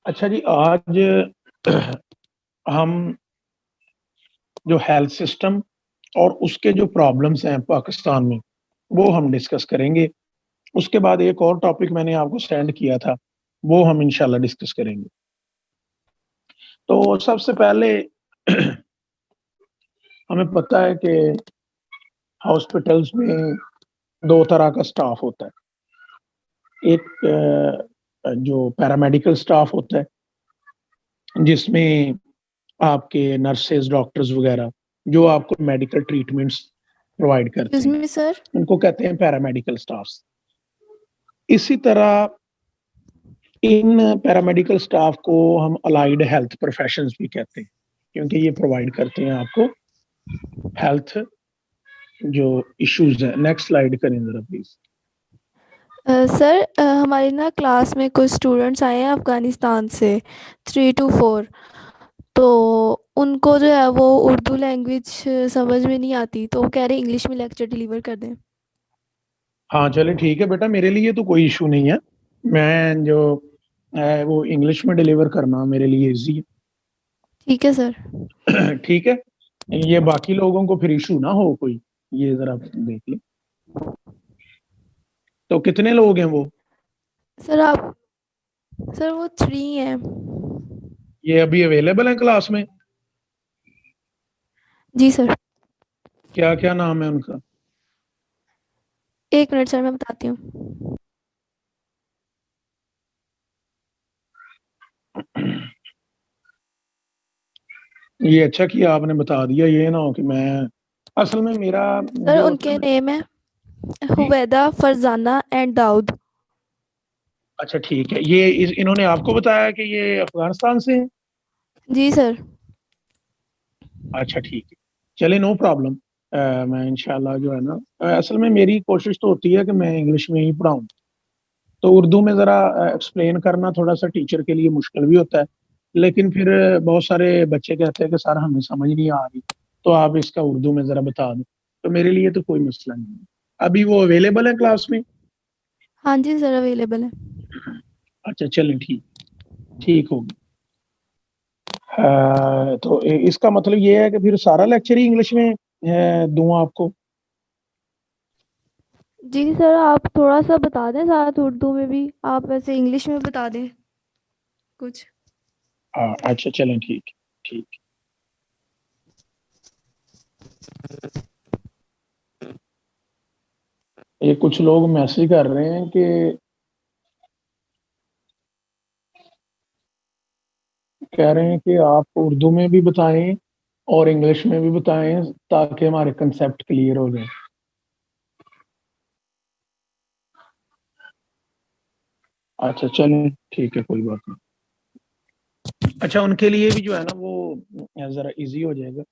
अच्छा जी, आज हम जो हेल्थ सिस्टम और उसके जो प्रॉब्लम्स हैं पाकिस्तान में, वो हम डिस्कस करेंगे। उसके बाद एक और टॉपिक मैंने आपको सेंड किया था, वो हम इंशाल्लाह डिस्कस करेंगे। तो सबसे पहले हमें पता है कि हॉस्पिटल्स में 2 तरह का स्टाफ होता है। एक जो पैरामेडिकल स्टाफ होता है, जिसमें आपके नर्सेज़, डॉक्टर्स वगैरह जो आपको मेडिकल ट्रीटमेंट्स प्रोवाइड करते एक्सक्यूज हैं, मी सर। उनको कहते हैं पैरामेडिकल स्टाफ्स। इसी तरह इन पैरामेडिकल स्टाफ को हम अलाइड हेल्थ प्रोफेशंस भी कहते हैं, क्योंकि ये प्रोवाइड करते हैं आपको हेल्थ जो इश्यूज़ हैं। नेक्स्ट स्लाइड करें ज़रा प्लीज़। सर हमारी ना क्लास में कुछ स्टूडेंट्स आए हैं अफ़गानिस्तान से 3 to 4। तो उनको जो है वो उर्दू लैंग्वेज समझ में नहीं आती, तो वो कह रहे इंग्लिश में लेक्चर डिलीवर कर दें। हाँ, चलें ठीक है बेटा, मेरे लिए तो कोई इश्यू नहीं है। मैं जो है वो इंग्लिश में डिलीवर करना मेरे लिए ईज़ी है। ठीक है सर। ठीक है? ये बाकी लोगों को फिर इश्यू ना हो कोई, ये ज़रा देख लें। तो कितने लोग हैं वो? सर आप सर वो 3 हैं। ये अभी अवेलेबल हैं क्लास में? जी सर। क्या-क्या नाम है उनका? 1 मिनट सर, मैं बताती हूँ। ये अच्छा किया आपने बता दिया, ये ना हो कि मैं असल में मेरा सर जो होता है उनके ना। नेम है जी, हुवैदा, फरजाना एंड दाऊद। अच्छा ठीक है। ये इन्होंने आपको बताया कि ये अफ़गानिस्तान से हैं? जी सर। अच्छा ठीक है। चलिए नो प्रॉब्लम। मैं इंशाल्लाह जो है ना, असल में मेरी कोशिश तो होती है कि मैं इंग्लिश में ही पढ़ाऊँ। तो उर्दू में ज़रा एक्सप्लेन करना थोड़ा-सा टीचर के लिए मुश्किल भी होता है। लेकिन फिर बहुत सारे बच्चे कहते हैं कि सर हमें समझ नहीं आ रही, तो आप इसका उर्दू में ज़रा बता दो। तो मेरे लिए तो कोई मसला नहीं है। अभी वो अवेलेबल है क्लास में? हाँ जी सर, अवेलेबल है। अच्छा चलें ठीक, ठीक हो गया। तो इसका मतलब ये है कि फिर सारा लेक्चर ही इंग्लिश में दूँ आपको? जी सर, आप थोड़ा-सा बता दें साथ उर्दू में भी, आप वैसे इंग्लिश में बता दें कुछ। हाँ, अच्छा चलें ठीक है, ठीक। ये कुछ लोग मैसेज कर रहे हैं कि कह रहे हैं कि आप उर्दू में भी बताएँ और इंग्लिश में भी बताएँ, ताकि हमारे कांसेप्ट क्लियर हो जाएँ। अच्छा चलें ठीक है, कोई बात नहीं। अच्छा, उनके लिए भी जो है ना वो ज़रा ईज़ी हो जाएगा।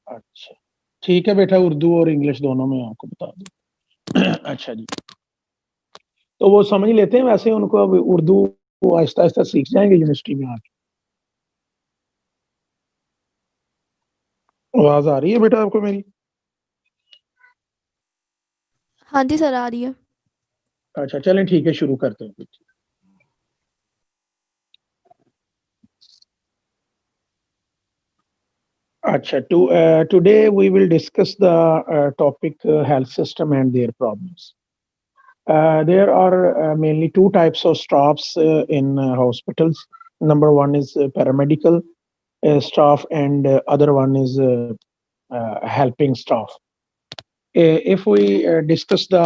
अच्छा, ठीक है बेटा, उर्दू और इंग्लिश दोनों में आपको बता दूँ। अच्छा जी, तो वो समझ लेते हैं वैसे उनको अब उर्दू वो आहिस्ता-आहिस्ता सीख जाएँगे यूनिवर्सिटी में आके। आवाज़ आ रही है बेटा आपको मेरी? हाँ जी सर, आ रही है। अच्छा चलें ठीक है, शुरू करते हैं फिर। अच्छा, today we will discuss the topic health system and their problems. There are mainly two types of staffs in hospitals. Number one is paramedical staff, and other one is helping staff. If we discuss the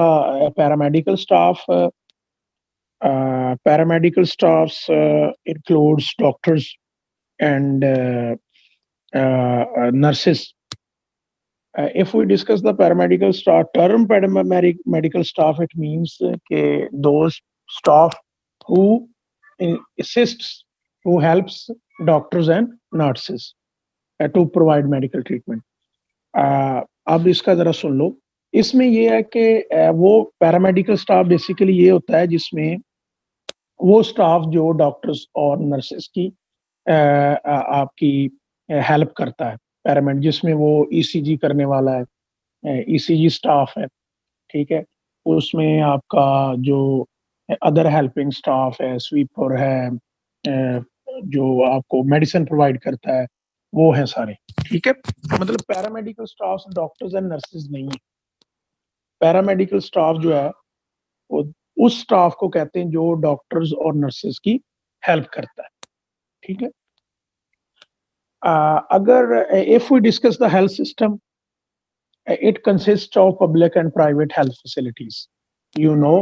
paramedical staff, paramedical staffs includes doctors and nurses. If we discuss the paramedical staff, term paramedical staff, it means those staff who assists, who helps doctors and nurses to provide medical treatment. अब इसका ज़रा सुन लो। इसमें ये है कि वो paramedical staff basically ये होता है जिसमें वो स्टाफ जो डॉक्टर्स और नर्सेस की आपकी हेल्प करता है। पैरामेड जिसमें वो ईसीजी करने वाला है, ईसीजी स्टाफ है, ठीक है? उसमें आपका जो अदर हेल्पिंग स्टाफ है, स्वीपर है, जो आपको मेडिसिन प्रोवाइड करता है वो है सारे, ठीक है। मतलब paramedical staff doctors and nurses नहीं है। पैरामेडिकल स्टाफ जो है वो उस स्टाफ को कहते हैं जो डॉक्टर्स और नर्सेज की हेल्प करता है, ठीक है। अगर if we discuss the health system, it consists of public and private health facilities. You know,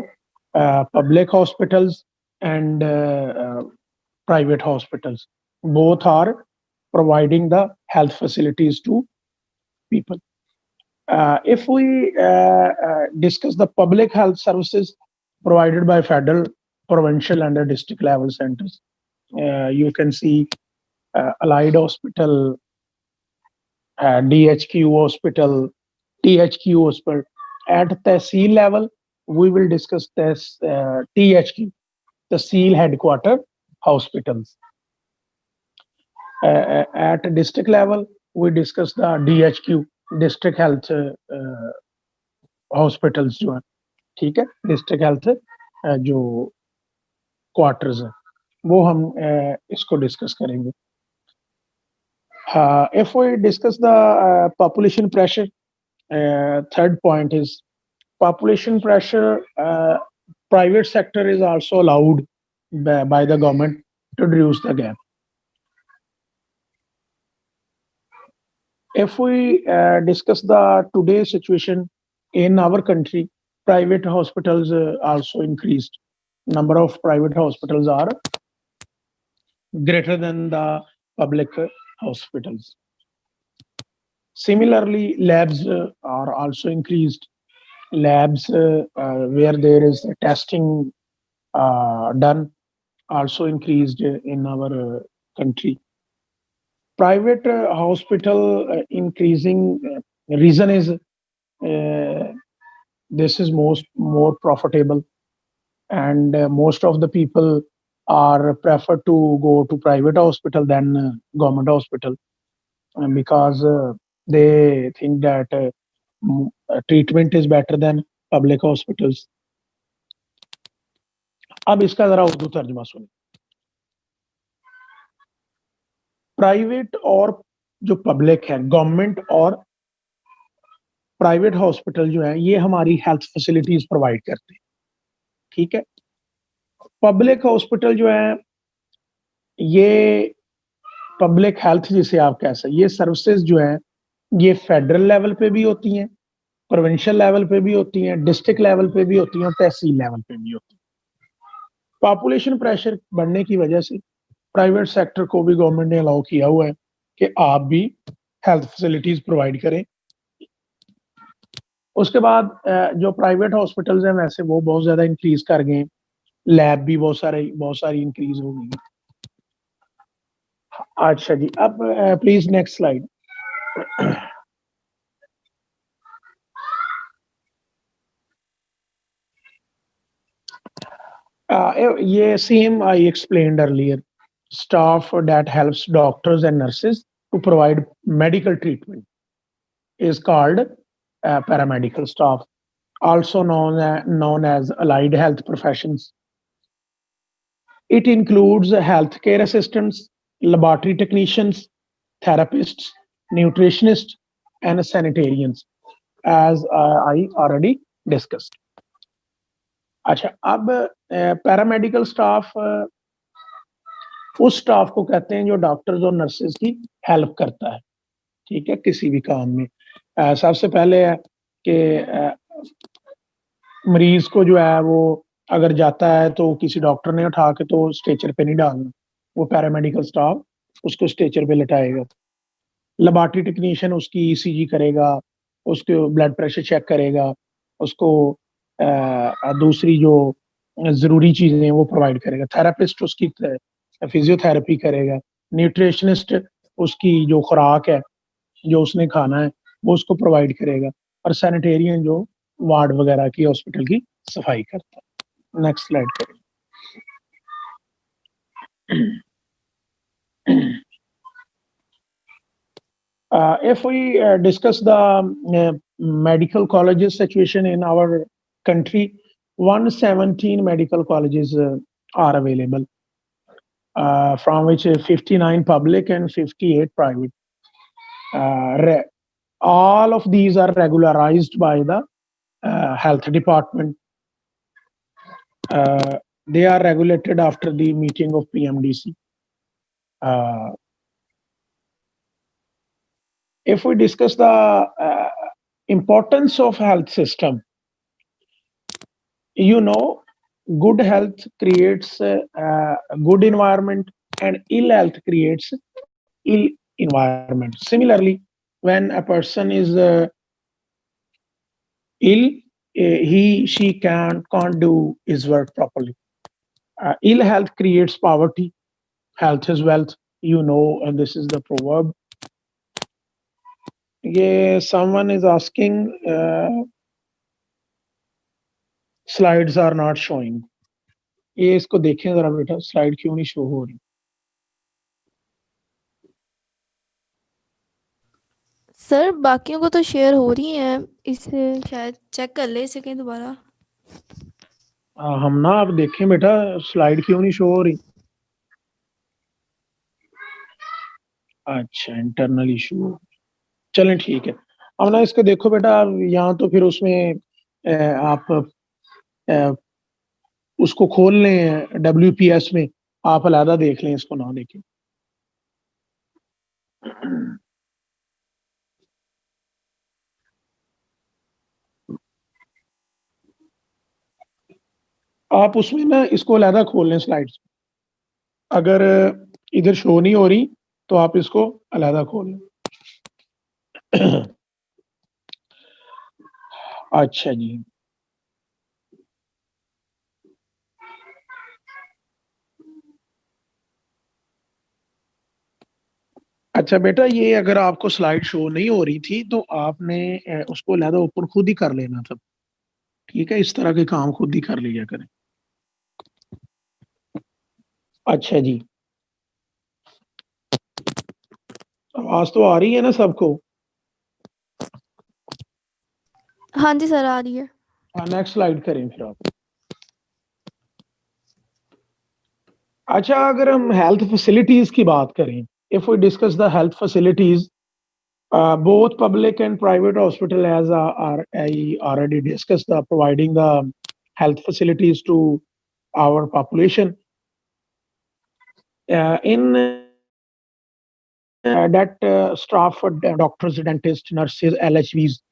public hospitals and private hospitals both are providing the health facilities to people. If we discuss the public health services provided by federal, provincial, and the district level centers, you can see Allied Hospital, DHQ Hospital, THQ Hospital. At Tehsil level, we will discuss this THQ, Tehsil Headquarter Hospitals. At district level, we discuss the DHQ, District Health Hospitals जो है, ठीक है। District health जो quarters है वो हम इसको discuss करेंगे। If we discuss the population pressure, third point is population pressure. Private sector is also allowed by the government to reduce the gap. If we discuss the today's situation in our country, private hospitals also increased. Number of private hospitals are greater than the public hospitals. Similarly, labs are also increased. Labs where there is testing done also increased in our country. Private hospital increasing reason is this is more profitable, and most of the people are prefer to go to private hospital than government hospital, because they think that treatment is better than public hospitals. अब इसका जरा उर्दू तर्जुमा सुनिए। Private और जो public है, government और private hospital जो है ये हमारी हेल्थ फैसिलिटीज प्रोवाइड करते हैं, ठीक है। पब्लिक हॉस्पिटल जो है ये पब्लिक हेल्थ जिसे आप कह सकते, ये सर्विसेज जो है ये फेडरल लेवल पे भी होती हैं, प्रोविंशियल लेवल पे भी होती हैं, डिस्ट्रिक्ट लेवल पे भी होती हैं और तहसील लेवल पे भी होती हैं। पॉपुलेशन प्रेशर बढ़ने की वजह से प्राइवेट सेक्टर को भी गवर्नमेंट ने अलाउ किया हुआ है कि आप भी हेल्थ फैसिलिटीज प्रोवाइड करें। उसके बाद जो प्राइवेट हॉस्पिटल्स हैं वैसे वो बहुत ज्यादा इंक्रीज कर गए, लैब भी बहुत सारी इंक्रीज हो गई। अच्छा जी, अब प्लीज नेक्स्ट स्लाइड। ये same I explained earlier, staff that helps doctors and nurses to provide medical treatment is called paramedical staff, also known as allied health professions. It includes healthcare assistants, laboratory technicians, therapists, nutritionists, and sanitarians, as I already discussed. अच्छा, अब paramedical staff उस staff को कहते हैं जो doctors और nurses की help करता है, ठीक है, किसी भी काम में। सबसे पहले है कि मरीज को जो है वो अगर जाता है तो किसी डॉक्टर ने उठा के तो स्ट्रेचर पे नहीं डालना, वो पैरामेडिकल स्टाफ उसको स्ट्रेचर पे लिटाएगा। लेबोरेटरी टेक्नीशियन उसकी ईसीजी करेगा, उसके ब्लड प्रेशर चेक करेगा, उसको दूसरी जो जरूरी चीजें वो प्रोवाइड करेगा। थेरापिस्ट उसकी फिजियोथेरेपी करेगा। न्यूट्रिशनिस्ट उसकी जो खुराक है, जो उसने खाना है वो उसको प्रोवाइड करेगा। और सैनिटेरियन जो वार्ड वगैरह की हॉस्पिटल की सफाई करता है। नेक्स्ट स्लाइड करें। If we discuss the medical colleges situation in our country, 117 medical colleges are available. from which 59 public and 58 private. All of these are regularized by the health department. They are regulated after the meeting of PMDC. If we discuss the importance of health system, you know, good health creates a good environment, and ill health creates ill environment. Similarly, when a person is ill, she can't do his work properly. Ill health creates poverty. Health is wealth, you know, and this is the proverb. Yeah, someone is asking, slides are not showing. ये इसको देखें जरा बेटा, slide क्यों नहीं show हो रही? Sir बाकियों को तो शेयर हो रही हैं, इसे शायद चेक कर ले सकें दोबारा। हम ना आप देखें बेटा, स्लाइड क्यों नहीं शो हो रही? अच्छा, इंटरनल इशू। चलें ठीक है। अब ना इसको देखो बेटा, यहाँ तो फिर उसमें आप उसको खोल लें WPS में, आप अलहदा देख लें, इसको ना देखें। आप उसमें ना इसको अलहदा खोल लें स्लाइड्स। अगर इधर शो नहीं हो रही तो आप इसको अलहदा खोल लें। अच्छा जी, अच्छा बेटा, ये अगर आपको स्लाइड शो नहीं हो रही थी तो आपने उसको अलहदा ओपन खुद ही कर लेना था। ठीक है, इस तरह के काम खुद ही कर लिया करें। अच्छा जी, आवाज तो आ रही है ना सबको? हाँ जी सर, आ रही है। नेक्स्ट स्लाइड करें फिर आप। अच्छा, अगर हम हेल्थ फैसिलिटीज की बात करें, if we discuss the health facilities, both public and private hospital, as I already discussed, providing the health facilities to our population. In that staff, doctors, dentists, nurses, LHVs,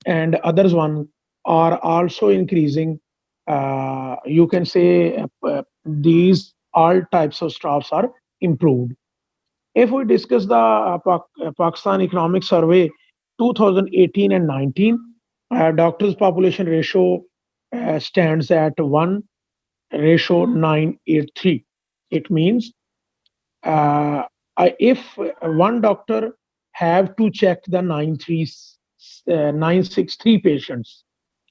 and others one are also increasing. You can say these all types of staffs are improved. If we discuss the Pakistan Economic Survey 2018 and 19, doctors population ratio stands at 1:983. It means if one doctor have to check the 963 patients,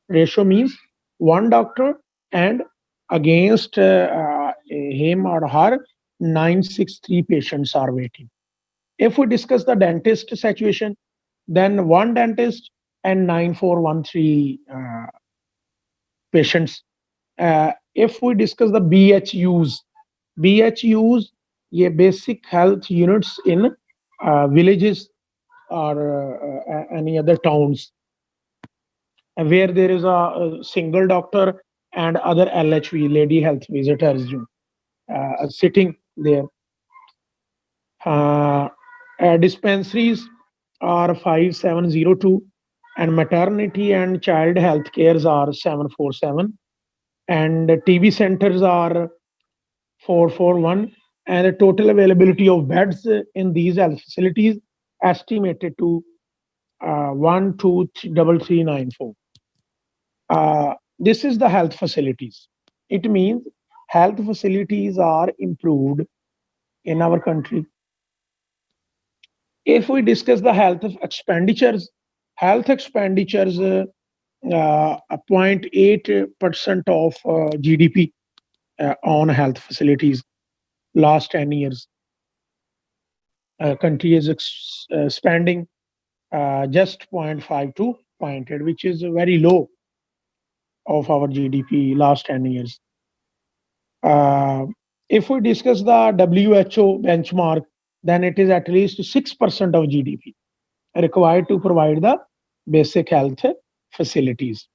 ratio means one doctor and against him or her 963 patients are waiting. If we discuss the dentist situation, then one dentist and 9413 patients. If we discuss the BHUs, ये basic health units in villages or any other towns where there is a single doctor and other LHV, lady health visitors, sitting there. Dispensaries are 5702, and maternity and child health cares are 747, and TB centers are 441, and the total availability of beds in these health facilities estimated to 123,394. This is the health facilities. It means health facilities are improved in our country. If we discuss the health expenditures, 0.8% of GDP on health facilities last 10 years. Country is spending just 0.5 to 0.8, which is very low of our GDP last 10 years. If we discuss the WHO benchmark, then it is at least 6% of GDP required to provide the basic health facilities.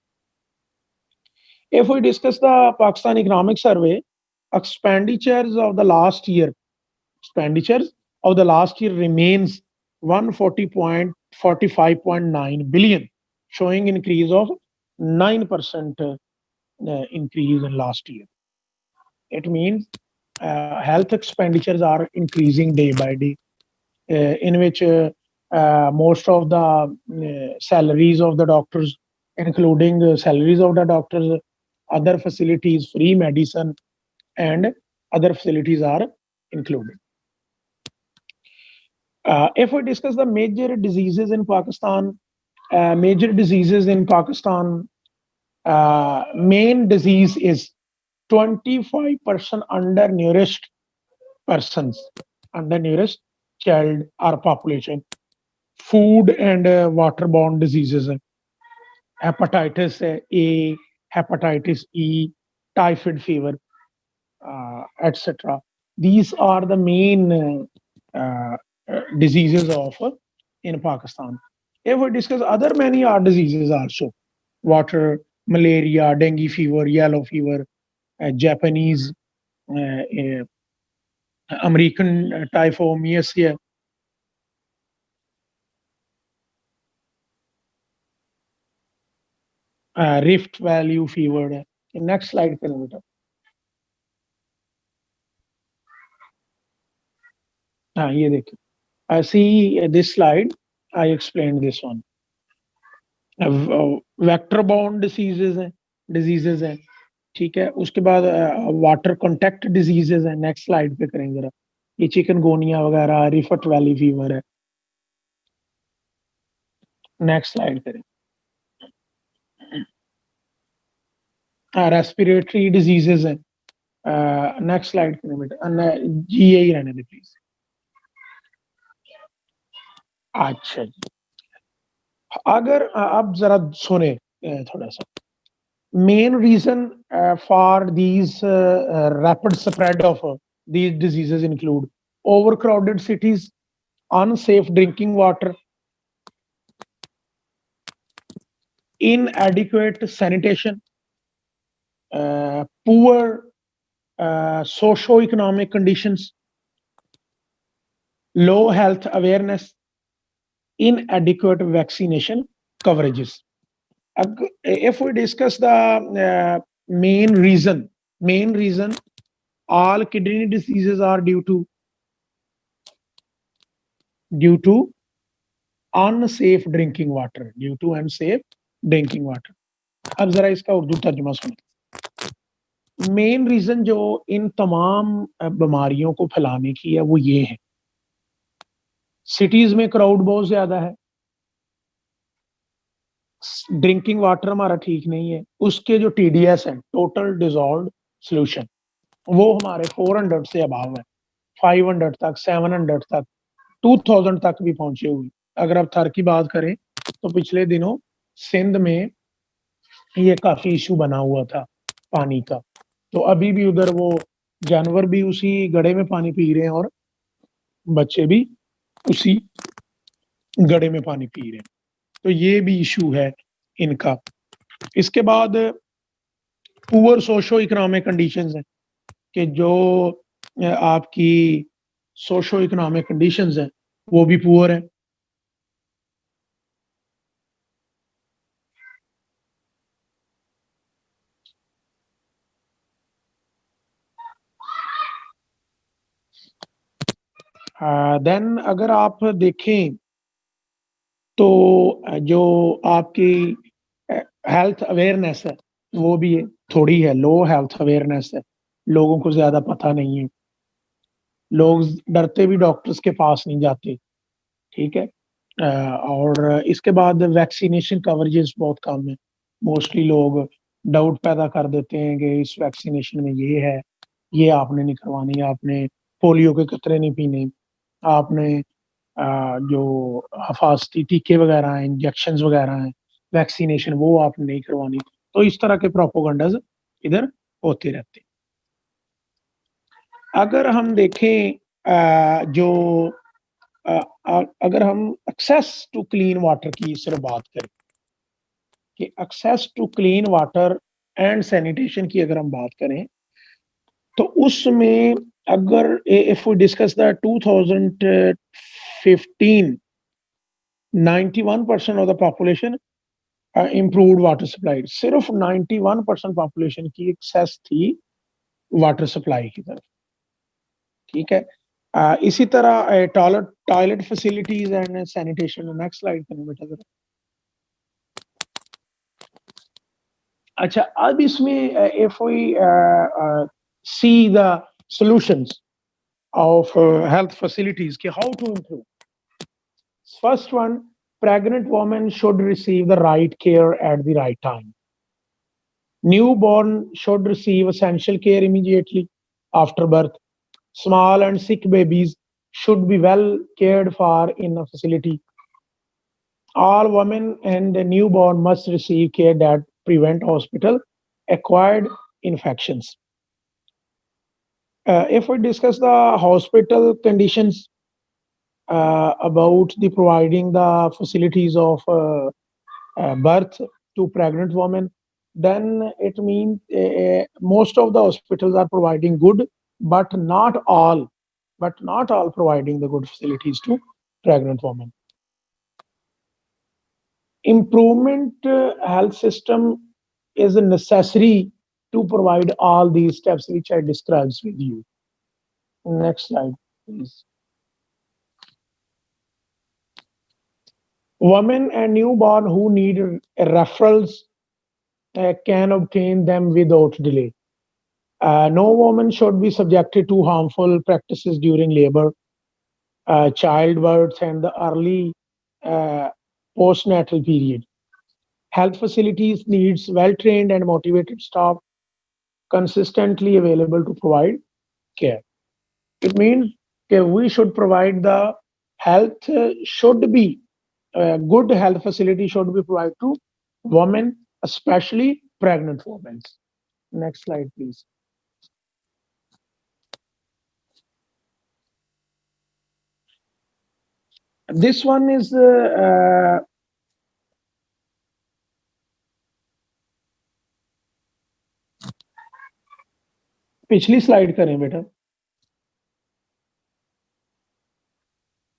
If we discuss the Pakistan Economic Survey, expenditures of the last year remains 140.45.9 billion, showing increase of 9% increase in last year. It means health expenditures are increasing day by day, in which most of the salaries of the doctors, including salaries of the doctors, other facilities, free medicine, and other facilities are included. If we discuss the major diseases in Pakistan, main disease is 25% undernourished persons, undernourished child or population, food and waterborne diseases, hepatitis A, hepatitis E, typhoid fever, etc. These are the main diseases of in Pakistan. If we discuss other many heart diseases also, water, malaria, dengue fever, yellow fever, Japanese, American typhomyces, Rift Valley fever. Next slide करें बेटा. हाँ ये देखिए. I see this slide. I explained this one. Vector-borne diseases हैं, ठीक है. उसके बाद वाटर कॉन्टैक्ट डिजीजेज है. नेक्स्ट स्लाइड पे करें जरा. ये चिकनगोनिया वगैरह, रिफ्ट वैली फीवर है. नेक्स्ट स्लाइड करें. रेस्पिरेटरी डिजीजेज है. नेक्स्ट स्लाइड करें बेटा. जी यही रहने दे प्लीज. अच्छा जी, अगर आप जरा सुने थोड़ा सा. Main reason for these rapid spread of these diseases include overcrowded cities, unsafe drinking water, inadequate sanitation, poor socio-economic conditions, low health awareness, inadequate vaccination coverages. If we discuss the main reason, all kidney diseases are due to unsafe drinking water. अब जरा इसका उर्दू तर्जुमा सुनो. Main reason जो इन तमाम बीमारियों को फैलाने की है वो ये है. सिटीज में क्राउड बहुत ज्यादा है, ड्रिंकिंग वाटर हमारा ठीक नहीं है, उसके जो TDS है, टोटल डिजॉल्व्ड सोल्यूशन, वो हमारे 400 से अबाव है, 500 तक, 700 तक, 2000 तक भी पहुंचे हुए. अगर आप थर की बात करें तो पिछले दिनों सिंध में ये काफी इशू बना हुआ था पानी का. तो अभी भी उधर वो जानवर भी उसी गड्ढे में पानी पी रहे हैं और बच्चे भी उसी गड्ढे में पानी पी रहे हैं. तो ये भी इशू है इनका. इसके बाद पुअर सोशो इकोनॉमिक कंडीशंस हैं कि जो आपकी सोशो इकोनॉमिक कंडीशंस हैं वो भी पुअर है. देन अगर आप देखें तो जो आपकी हेल्थ अवेयरनेस है वो भी है, थोड़ी है, लो हेल्थ अवेयरनेस है, लोगों को ज्यादा पता नहीं है, लोग डरते भी डॉक्टर्स के पास नहीं जाते. ठीक है. और इसके बाद वैक्सीनेशन कवरेजेस बहुत कम है. मोस्टली लोग डाउट पैदा कर देते हैं कि इस वैक्सीनेशन में ये है, ये आपने नहीं करवानी, आपने पोलियो के कतरे नहीं पीने, आपने जो हिफाजती टीके वगैरह हैं, इंजेक्शंस वगैरह हैं, वैक्सीनेशन, वो आपने नहीं करवानी. तो इस तरह के प्रोपोगंडाज इधर होते रहते हैं. अगर हम देखें जो अगर हम एक्सेस टू क्लीन वाटर की सिर्फ बात करें कि access to clean water and sanitation की अगर हम बात करें तो उसमें अगर if we discuss the 2015 91% of the population improved water supply सिर्फ 91% पॉपुलेशन की एक्सेस थी वाटर सप्लाई की तरफ ठीक है इसी तरह toilet toilet facilities and sanitation next slide करें बेटा जरा अच्छा अब इसमें if we see the solutions of health facilities कि how to improve first one pregnant women should receive the right care at the right time newborn should receive essential care immediately after birth small and sick babies should be well cared for in a facility all women and newborn must receive care that prevent hospital acquired infections if we discuss the hospital conditions about the providing the facilities of birth to pregnant women, then it means most of the hospitals are providing good, but not all providing the good facilities to pregnant women. Improvement health system is necessary to provide all these steps which I described with you. Next slide, please. Women and newborn who need referrals can obtain them without delay. No woman should be subjected to harmful practices during labor, childbirth, and the early uh, postnatal period. Health facilities needs well-trained and motivated staff consistently available to provide care. It means that we should provide the health should be good health facility should be provided to women, especially pregnant women. Next slide, please. This one is पिछली slide करें बेटा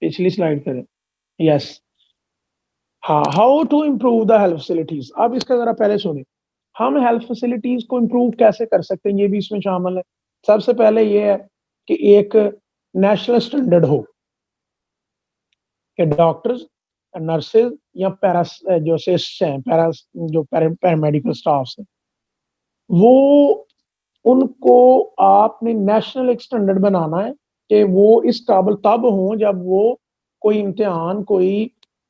पिछली slide करें yes हाँ how to improve the health facilities अब इसका जरा पहले सुने हम हेल्थ फैसिलिटीज को इम्प्रूव कैसे कर सकते हैं ये भी इसमें शामिल है सबसे पहले ये है कि एक नेशनल स्टैंडर्ड हो कि डॉक्टर्स नर्सेज या पैरास जो सिस्ट हैं पैरास जो पैरामेडिकल स्टाफ हैं वो उनको आपने नेशनल एक स्टैंडर्ड बनाना है कि वो इस काबिल तब हों जब वो कोई इम्तिहान कोई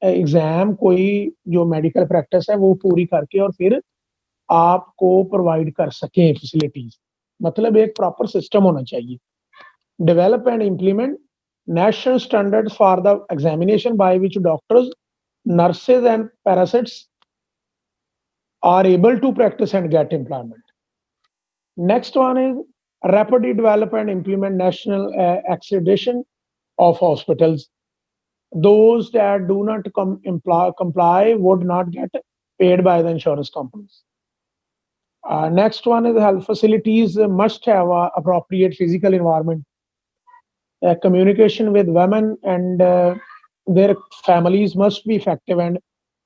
एग्जाम कोई जो मेडिकल प्रैक्टिस है वो पूरी करके और फिर आपको प्रोवाइड कर सकें फैसिलिटीज मतलब एक प्रॉपर सिस्टम होना चाहिए develop and implement national standards for the examination by which doctors, nurses, and parasites are able to practice and get employment. Next one is rapidly develop and implement national accreditation of hospitals. Those that do not comply would not get paid by the insurance companies. Next one is health facilities must have appropriate physical environment communication with women and their families must be effective and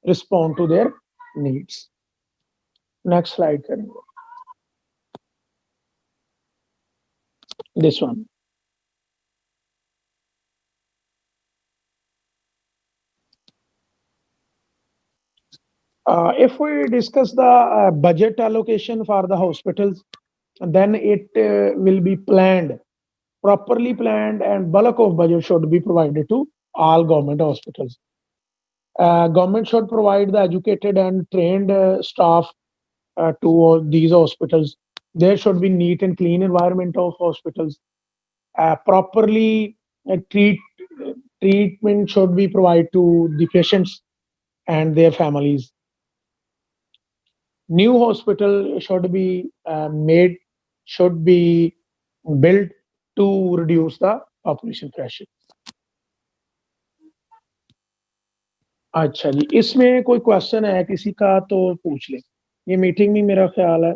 respond to their needs. Next slide, Karan. This one. If we discuss the budget allocation for the hospitals, then it will be planned, properly planned, and bulk of budget should be provided to all government hospitals. Government should provide the educated and trained staff to these hospitals. There should be neat and clean environment of hospitals. Properly treatment should be provided to the patients and their families. New hospital should be made, should be built to reduce the population pressure. अच्छा जी, इसमें कोई question है किसी का तो पूछ ले। ये मीटिंग में मेरा ख्याल है,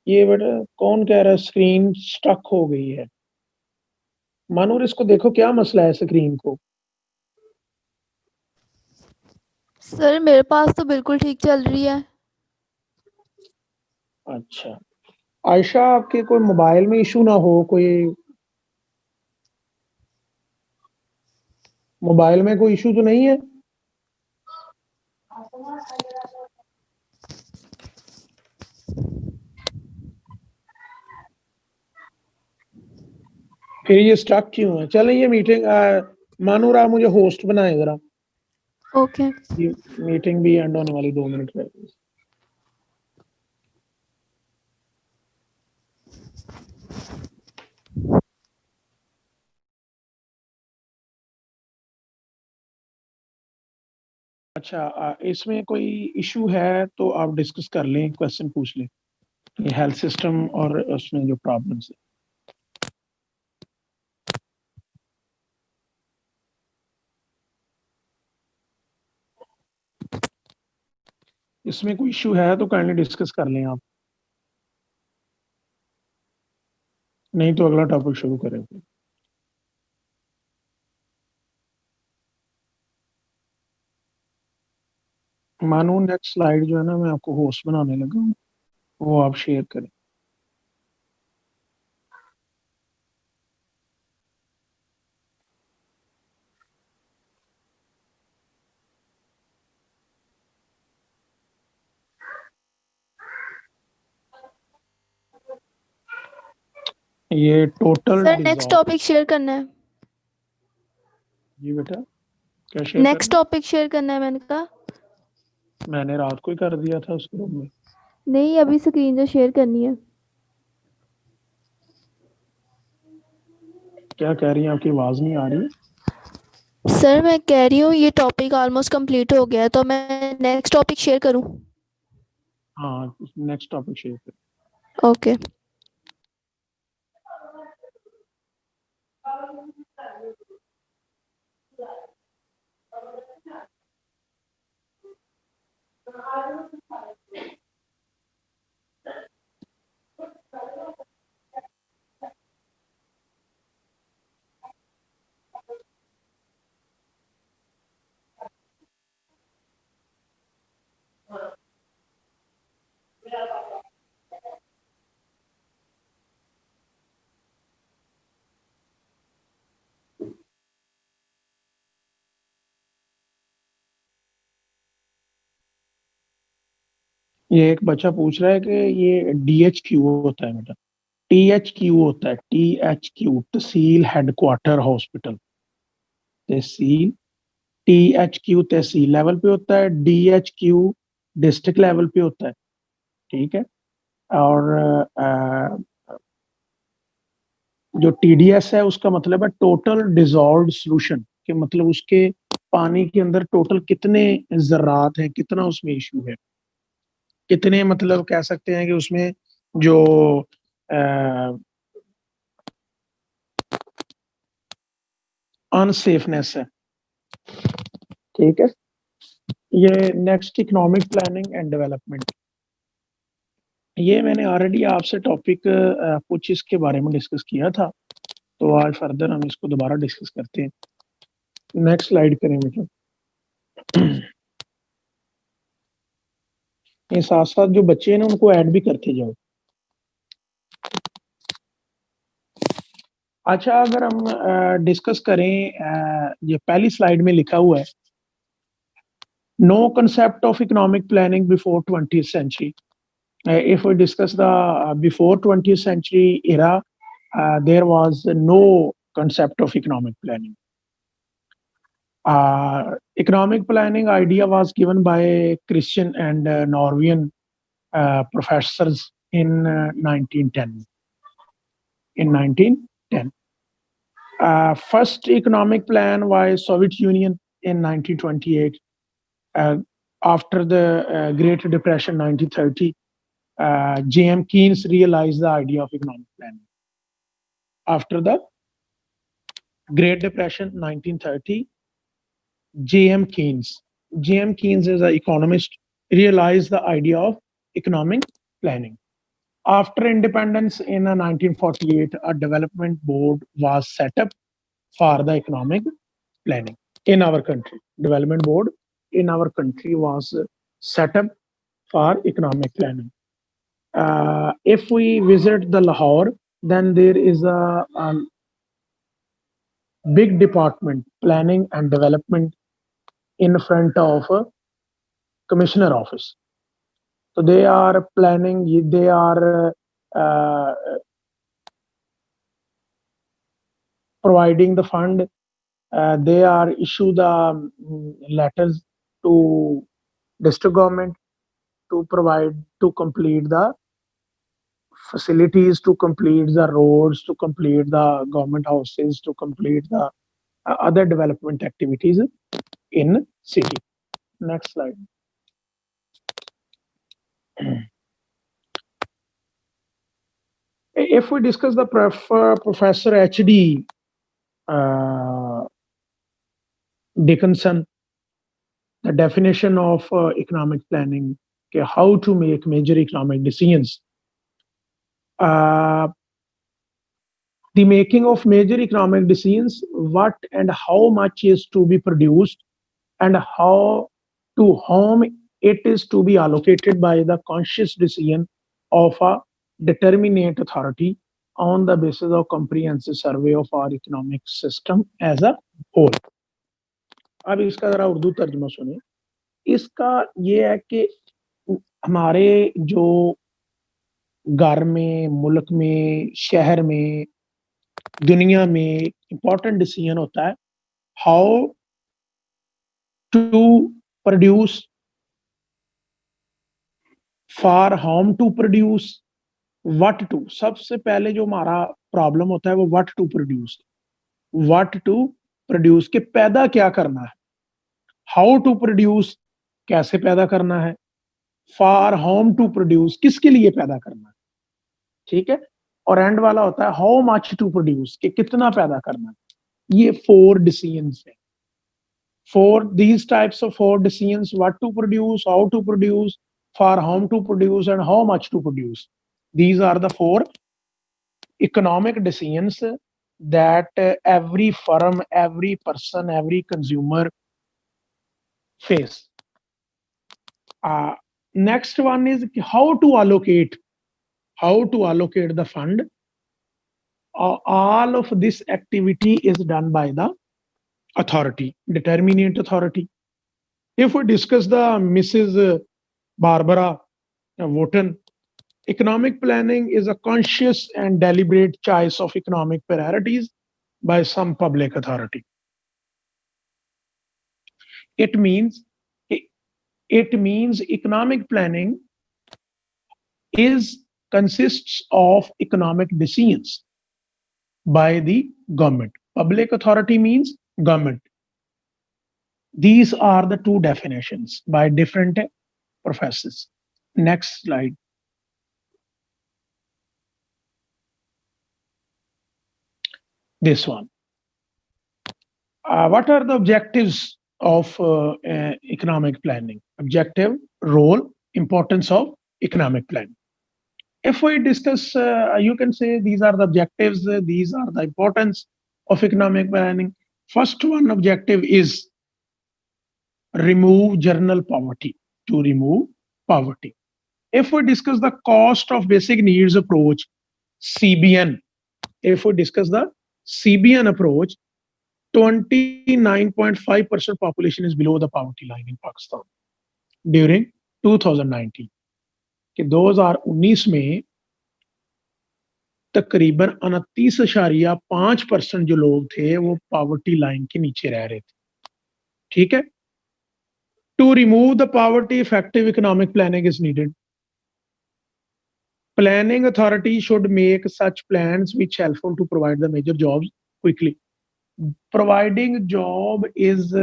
ये बेटा कौन कह रहा है स्क्रीन स्टक हो गई है? मानूर, इसको देखो क्या मसला है स्क्रीन को। सर मेरे पास तो बिल्कुल ठीक चल रही है। अच्छा, आयशा आपके कोई मोबाइल में इशू ना हो, कोई मोबाइल में कोई इशू तो नहीं है? फिर ये स्टक क्यों है? चले ये मीटिंग मानूर आप मुझे होस्ट बनाए जरा। ओके। ये मीटिंग भी एंड होने वाली 2 मिनट रह गए। अच्छा, इसमें कोई इशू है तो आप डिस्कस कर लें, क्वेश्चन पूछ लें, ये हेल्थ सिस्टम और उसमें जो प्रॉब्लम्स है। इसमें कोई इशू है तो काइंडली डिस्कस कर लें आप, नहीं तो अगला टॉपिक शुरू करें। मानो नेक्स्ट स्लाइड जो है ना, मैं आपको होस्ट बनाने लगा हूँ, वो आप शेयर करें। ये total sir next topic share करना है। जी बेटा, क्या शेयर नेक्स्ट टॉपिक शेयर करना है मैंने कहा। मैंने रात को ही कर दिया था उस ग्रुप में। नहीं, अभी स्क्रीन जो शेयर करनी है। क्या कह रही हैं? आपकी आवाज नहीं आ रही। सर मैं कह रही हूँ ये टॉपिक ऑलमोस्ट कंप्लीट हो गया है, तो मैं नेक्स्ट टॉपिक शेयर करूँ? हाँ, नेक्स्ट टॉपिक शेयर करें। ओके। ये एक बच्चा पूछ रहा है कि ये DHQ होता है बेटा, THQ होता है, THQ तहसील हेडक्वार्टर हॉस्पिटल। तहसील THQ तहसील लेवल पे होता है, DHQ डिस्ट्रिक्ट लेवल पे होता है, ठीक है। और जो TDS है उसका मतलब है टोटल डिजॉल्व्ड सॉल्यूशन, कि मतलब उसके पानी के अंदर टोटल कितने जर्रात हैं, कितना उसमें इशू है, कितने मतलब कह सकते हैं कि उसमें जो अनसेफनेस है, ठीक है। ये next economic planning and development, ये मैंने ऑलरेडी आपसे टॉपिक कुछ इसके बारे में डिस्कस किया था, तो आज फर्दर हम इसको दोबारा डिस्कस करते हैं। नेक्स्ट स्लाइड करें बेटा। ये साथ साथ जो बच्चे हैं ना उनको ऐड भी करते जाओ। अच्छा, अगर हम डिस्कस करें, ये पहली स्लाइड में लिखा हुआ है, no concept of economic planning before 20th century. If we discuss the before 20th century era, there was no concept of economic planning. Economic planning idea was given by Christian and Norwegian professors in 1910. In 1910, first economic plan was Soviet Union in 1928. After the Great Depression 1930, J.M. Keynes realized the idea of economic planning. after the Great Depression, 1930, J.M. Keynes. J.M. Keynes is an economist, realized the idea of economic planning. After independence in 1948, a development board was set up for the economic planning in our country. Development board in our country was set up for economic planning. If we visit the Lahore, then there is a big department, planning and development, in front of a commissioner office. So they are planning, they are providing the fund, they are issue the letters to district government to provide, to complete the facilities, to complete the roads, to complete the government houses, to complete the other development activities in city. Next slide. If we discuss the Professor H.D. Dickinson, the definition of economic planning, okay, how to make major economic decisions. The making of major economic decisions, what and how much is to be produced, and how to whom it is to be allocated by the conscious decision of a determinate authority on the basis of comprehensive survey of our economic system as a whole. अब इसका जरा उर्दू तर्जुमा सुने. इसका ये है कि हमारे जो घर में, मुल्क में, शहर में, दुनिया में इंपॉर्टेंट डिसीजन होता है how to produce, for whom to produce, what to. सबसे पहले जो हमारा प्रॉब्लम होता है वो what to produce. What to produce के पैदा क्या करना है. हाउ टू प्रोड्यूस कैसे पैदा करना है. फॉर होम टू प्रोड्यूस किसके लिए पैदा करना है. ठीक है. और एंड वाला होता है हाउ मच टू प्रोड्यूस कि कितना पैदा करना है. ये 4 डिसीजंस हैं. For these types of 4 decisions, what to produce, how to produce, for whom to produce, and how much to produce. These are the 4 economic decisions that every firm, every person, every consumer face. Next one is how to allocate the fund. All of this activity is done by the authority, determinate authority. If we discuss the Mrs. Barbara Wotton, economic planning is a conscious and deliberate choice of economic priorities by some public authority. It means economic planning consists of economic decisions by the government. Public authority means government. These are the 2 definitions by different professors. Next slide. This one. What are the objectives of economic planning? Objective, role, importance of economic planning. If we discuss, you can say these are the objectives, these are the importance of economic planning. First one objective is remove general poverty, to remove poverty. If we discuss the cost of basic needs approach, CBN, if we discuss the CBN approach, 29.5% population is below the poverty line in Pakistan during 2019. कि 2019 में तकरीबन 29.5% जो लोग थे वो poverty line के नीचे रह रहे थे. ठीक है. To remove the poverty, effective economic planning is needed. Planning authority should make such plans which helpful to provide the major jobs quickly. Providing job is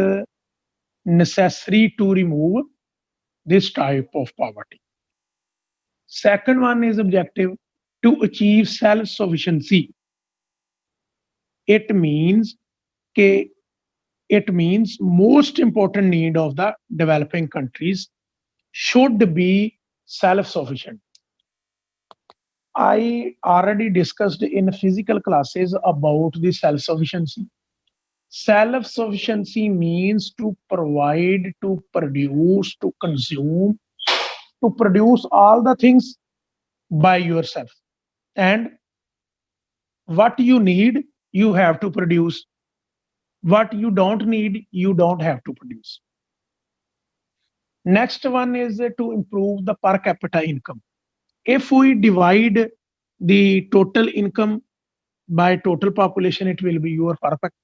necessary to remove this type of poverty. Second one is objective to achieve self-sufficiency. it means ke it means most important need of the developing countries should be self-sufficient. I already discussed in physical classes about the self-sufficiency. Self-sufficiency means to provide, to produce, to consume, to produce all the things by yourself. And what you need, you have to produce. What you don't need, you don't have to produce. Next one is to improve the per capita income. If we divide the total income by total population, it will be your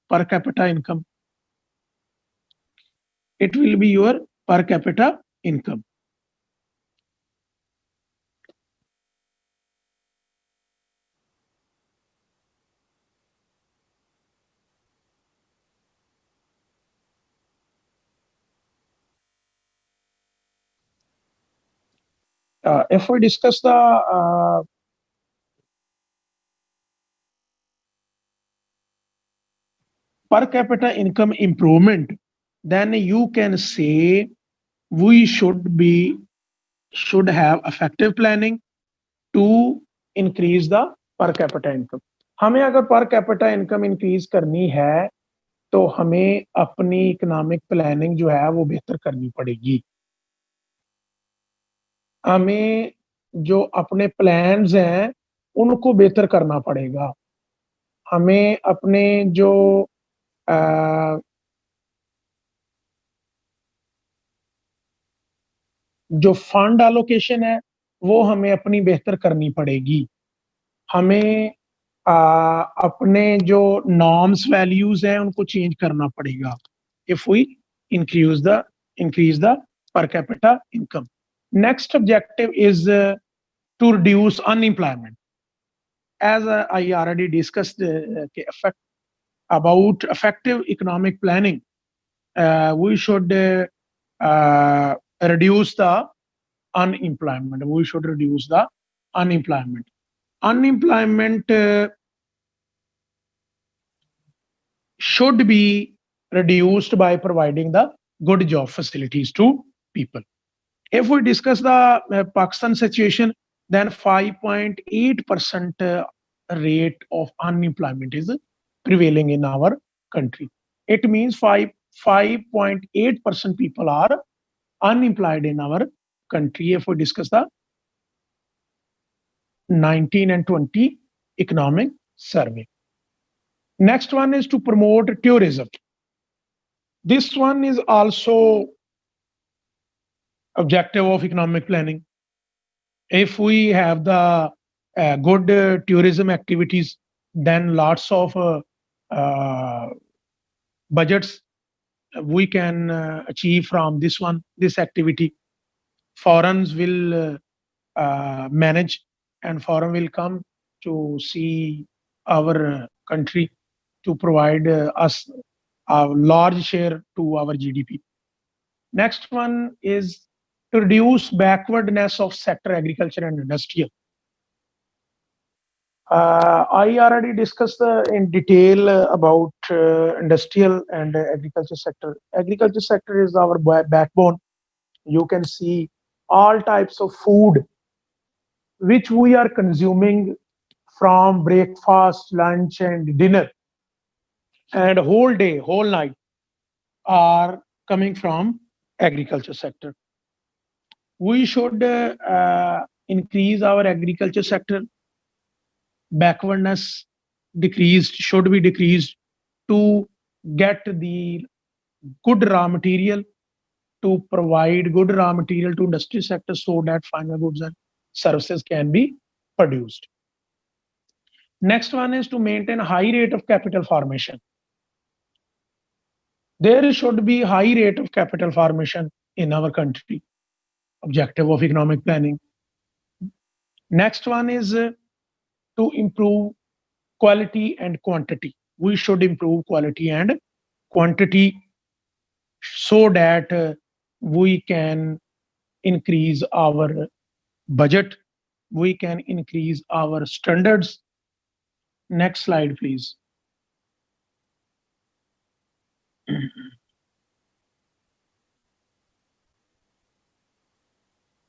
per capita income. It will be your per capita income. If we discuss the per capita income improvement, then you can say we should have effective planning to increase the per capita income. हमें अगर per capita income increase करनी है तो हमें अपनी economic planning जो है वो बेहतर करनी पड़ेगी. हमें जो अपने प्लान्स हैं उनको बेहतर करना पड़ेगा. हमें अपने जो जो फंड एलोकेशन है वो हमें अपनी बेहतर करनी पड़ेगी. हमें अपने जो नॉर्म्स वैल्यूज हैं उनको चेंज करना पड़ेगा. If we increase the per capita income. Next objective is to reduce unemployment. As I already discussed about effective economic planning, we should reduce the unemployment. We should reduce the unemployment. Unemployment should be reduced by providing the good job facilities to people. If we discuss the Pakistan situation, then 5.8% rate of unemployment is prevailing in our country. It means 5.8% people are unemployed in our country. If we discuss the 19 and 20 economic survey. Next one is to promote tourism. This one is also objective of economic planning. If we have the good tourism activities, then lots of budgets we can achieve from this activity. Foreigners will manage and foreign will come to see our country to provide us a large share to our GDP. Next one is to reduce backwardness of sector agriculture and industrial. I already discussed in detail about industrial and agriculture sector. Agriculture sector is our backbone. You can see all types of food which we are consuming from breakfast, lunch, and dinner, and whole day, whole night are coming from agriculture sector. We should increase our agriculture sector. Backwardness should be decreased to get the good raw material, to provide good raw material to industry sector so that final goods and services can be produced. Next one is to maintain high rate of capital formation. There should be high rate of capital formation in our country. Objective of economic planning. Next one is to improve quality and quantity. We should improve quality and quantity so that we can increase our budget, we can increase our standards. Next slide, please.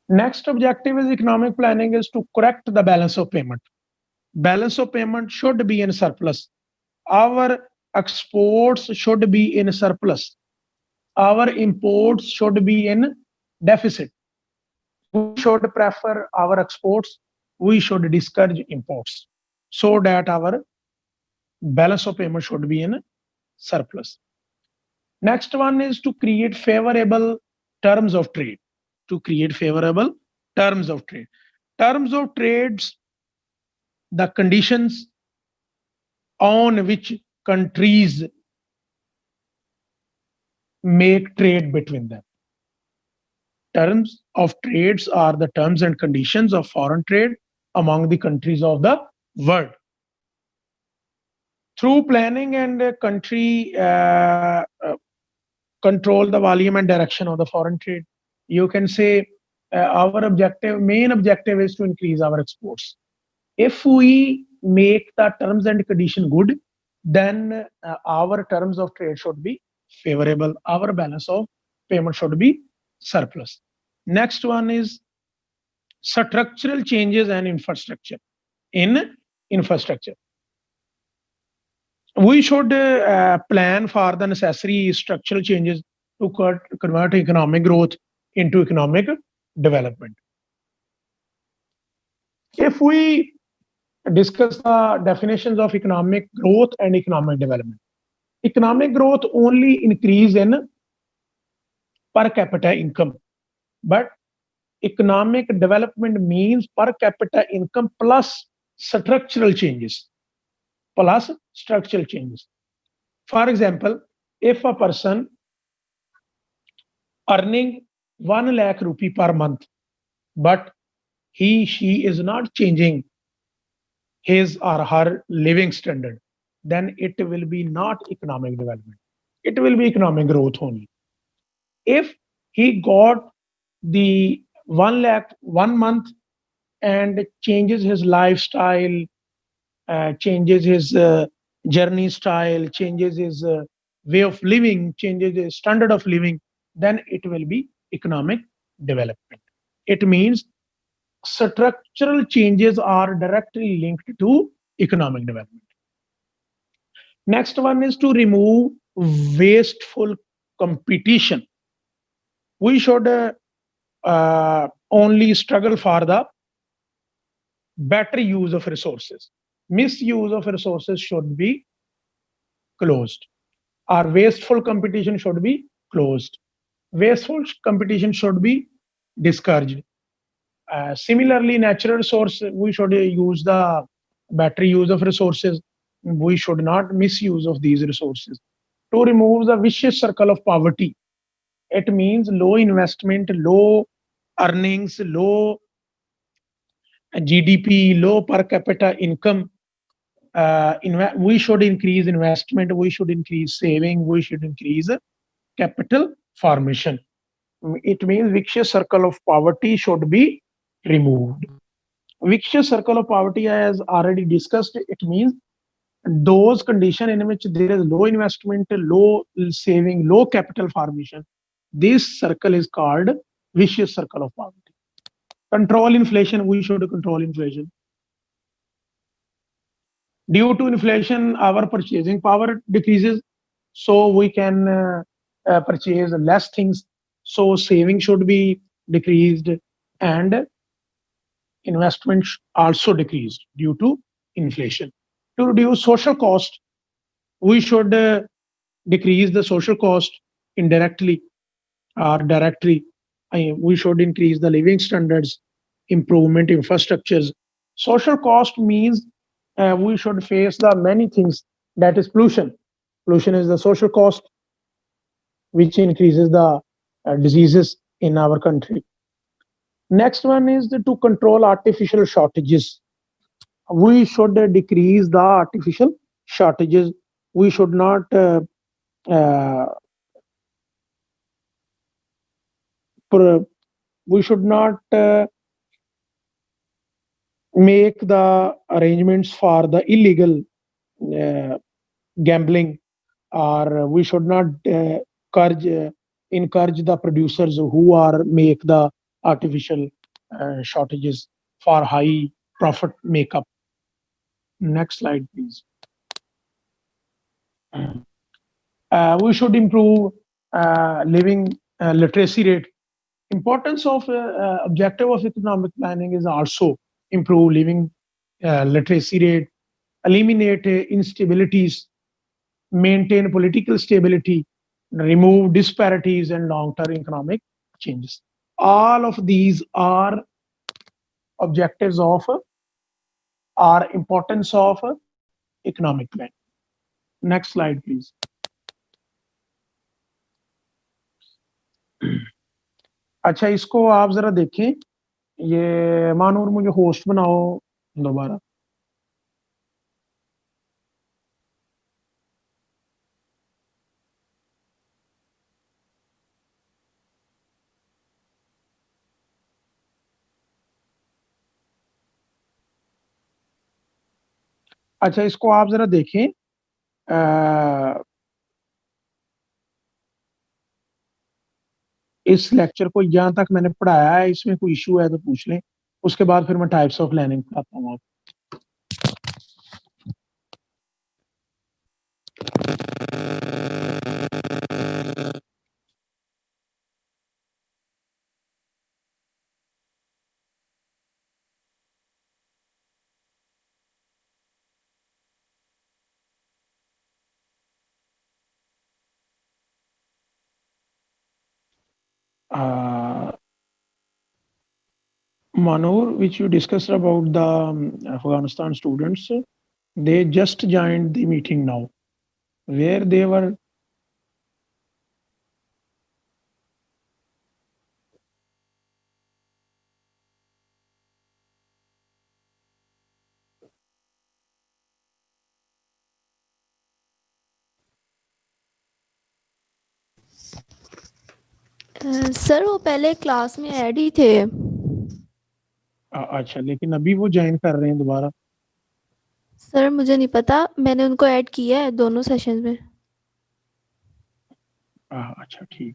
Next objective is economic planning is to correct the balance of payment. Balance of payment should be in surplus. Our exports should be in surplus. Our imports should be in deficit. We should prefer our exports. We should discourage imports so that our balance of payment should be in surplus. Next one is to create favorable terms of trade. To create favorable terms of trade. Terms of trades, the conditions on which countries make trade between them. Terms of trades are the terms and conditions of foreign trade among the countries of the world. Through planning and country control the volume and direction of the foreign trade. You can say our main objective is to increase our exports. If we make the terms and condition good, then our terms of trade should be favorable. Our balance of payment should be surplus. Next one is structural changes and infrastructure. In infrastructure, we should plan for the necessary structural changes to convert economic growth into economic development. If we discuss the definitions of economic growth and economic development, economic growth only increase in per capita income, but economic development means per capita income plus structural changes. Plus structural changes. For example, if a person earning 1 lakh rupee per month, but she is not changing his or her living standard, then it will be not economic development. It will be economic growth only. If he got the 1 lakh 1 month and changes his lifestyle, changes his journey style, changes his way of living, changes his standard of living, then it will be economic development. It means structural changes are directly linked to economic development. Next one is to remove wasteful competition. We should only struggle for the better use of resources. Misuse of resources should be closed. Our wasteful competition should be closed. Wasteful competition should be discouraged. Similarly, natural resource, we should use the better use of resources. We should not misuse of these resources. To remove the vicious circle of poverty, it means low investment, low earnings, low GDP, low per capita income. We should increase investment, we should increase saving, we should increase capital formation. It means vicious circle of poverty should be removed. Vicious circle of poverty, as already discussed, it means those conditions in which there is low investment, low saving, low capital formation. This circle is called vicious circle of poverty. Control inflation, we should control inflation. Due to inflation, our purchasing power decreases, so we can purchase less things. So saving should be decreased and investment also decreased due to inflation. To reduce social cost, we should decrease the social cost indirectly or directly. We should increase the living standards, improvement infrastructures. Social cost means we should face the many things, that is pollution. Pollution is the social cost which increases the diseases in our country. Next one is to control artificial shortages. We should decrease the artificial shortages. We should not uh, we should not make the arrangements for the illegal uh, gambling. or we should not encourage the producers who are make the artificial shortages for high profit makeup. Next slide, please. We should improve living literacy rate. Importance of objective of economic planning is also improve living literacy rate, eliminate instabilities, maintain political stability, remove disparities and long-term economic changes. All of these are objectives of are importance of economic plan. Next slide, please. अच्छा, इसको आप जरा देखें, ये मानूर मुझे host बनाओ दोबारा. अच्छा, इसको आप जरा देखें. इस लेक्चर को यहाँ तक मैंने पढ़ाया है, इसमें कोई इशू है तो पूछ लें, उसके बाद फिर मैं टाइप्स ऑफ लर्निंग पढ़ाता हूँ. Manur, which you discussed about the Afghanistan students, they just joined the meeting now, where they were. Sir वो पहले क्लास में ऐड ही थे. अच्छा, लेकिन अभी वो ज्वाइन कर रहे हैं दोबारा. सर मुझे नहीं पता, मैंने उनको ऐड किया है दोनों सेशन में. अच्छा, ठीक,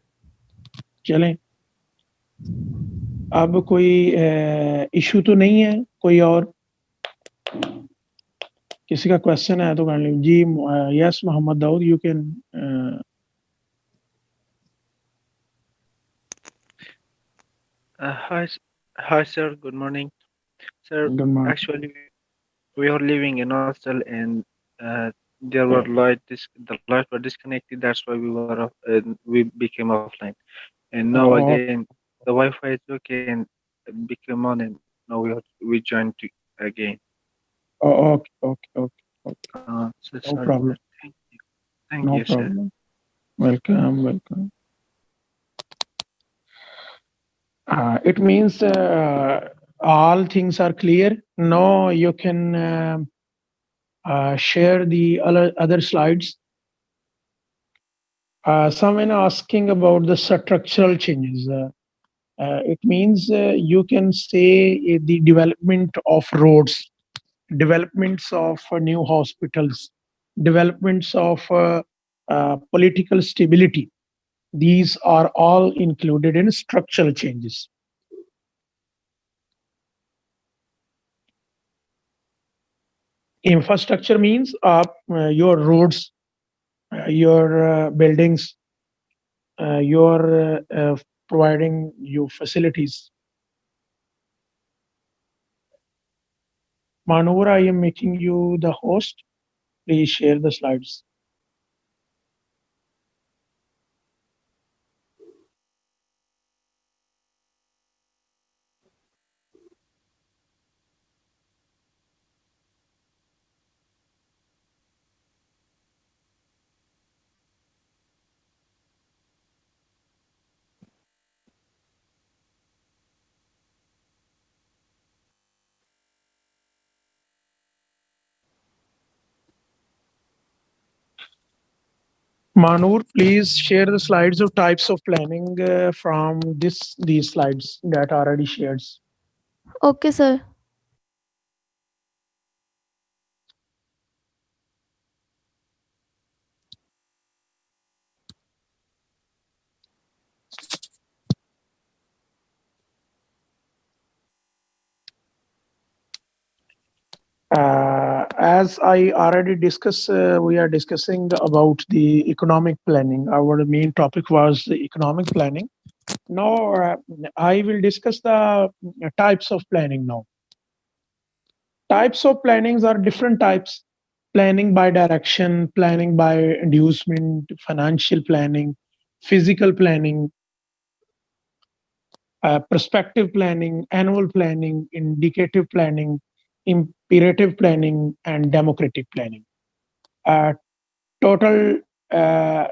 चलें. अब कोई इशू तो नहीं है, कोई और किसी का क्वेश्चन है तो कर लीजिए जी. Yes, Mohammed Dawood, you can. Hi, sir. Good morning, sir. Good morning. Actually, we are living in hostel, and there were the lights were disconnected. That's why we became offline. And now again, the Wi-Fi is okay and became on, and now we joined again. Okay. So No sorry, problem. sir. Thank No you, problem. sir. Welcome. It means all things are clear. Now you can share the other slides. Someone asking about the structural changes. It means you can say the development of roads, developments of new hospitals, developments of political stability. These are all included in structural changes. Infrastructure means your roads, your buildings, your providing you facilities. Manur, I am making you the host. Please share the slides. Manur, please share the slides of types of planning from these slides that are already shared. Okay, sir. As I already discussed, we are discussing about the economic planning. Our main topic was the economic planning. Now, I will discuss the types of planning now. Types of plannings are different types: planning by direction, planning by inducement, financial planning, physical planning, prospective planning, annual planning, indicative planning, imperative planning, and democratic planning. Uh, Total uh,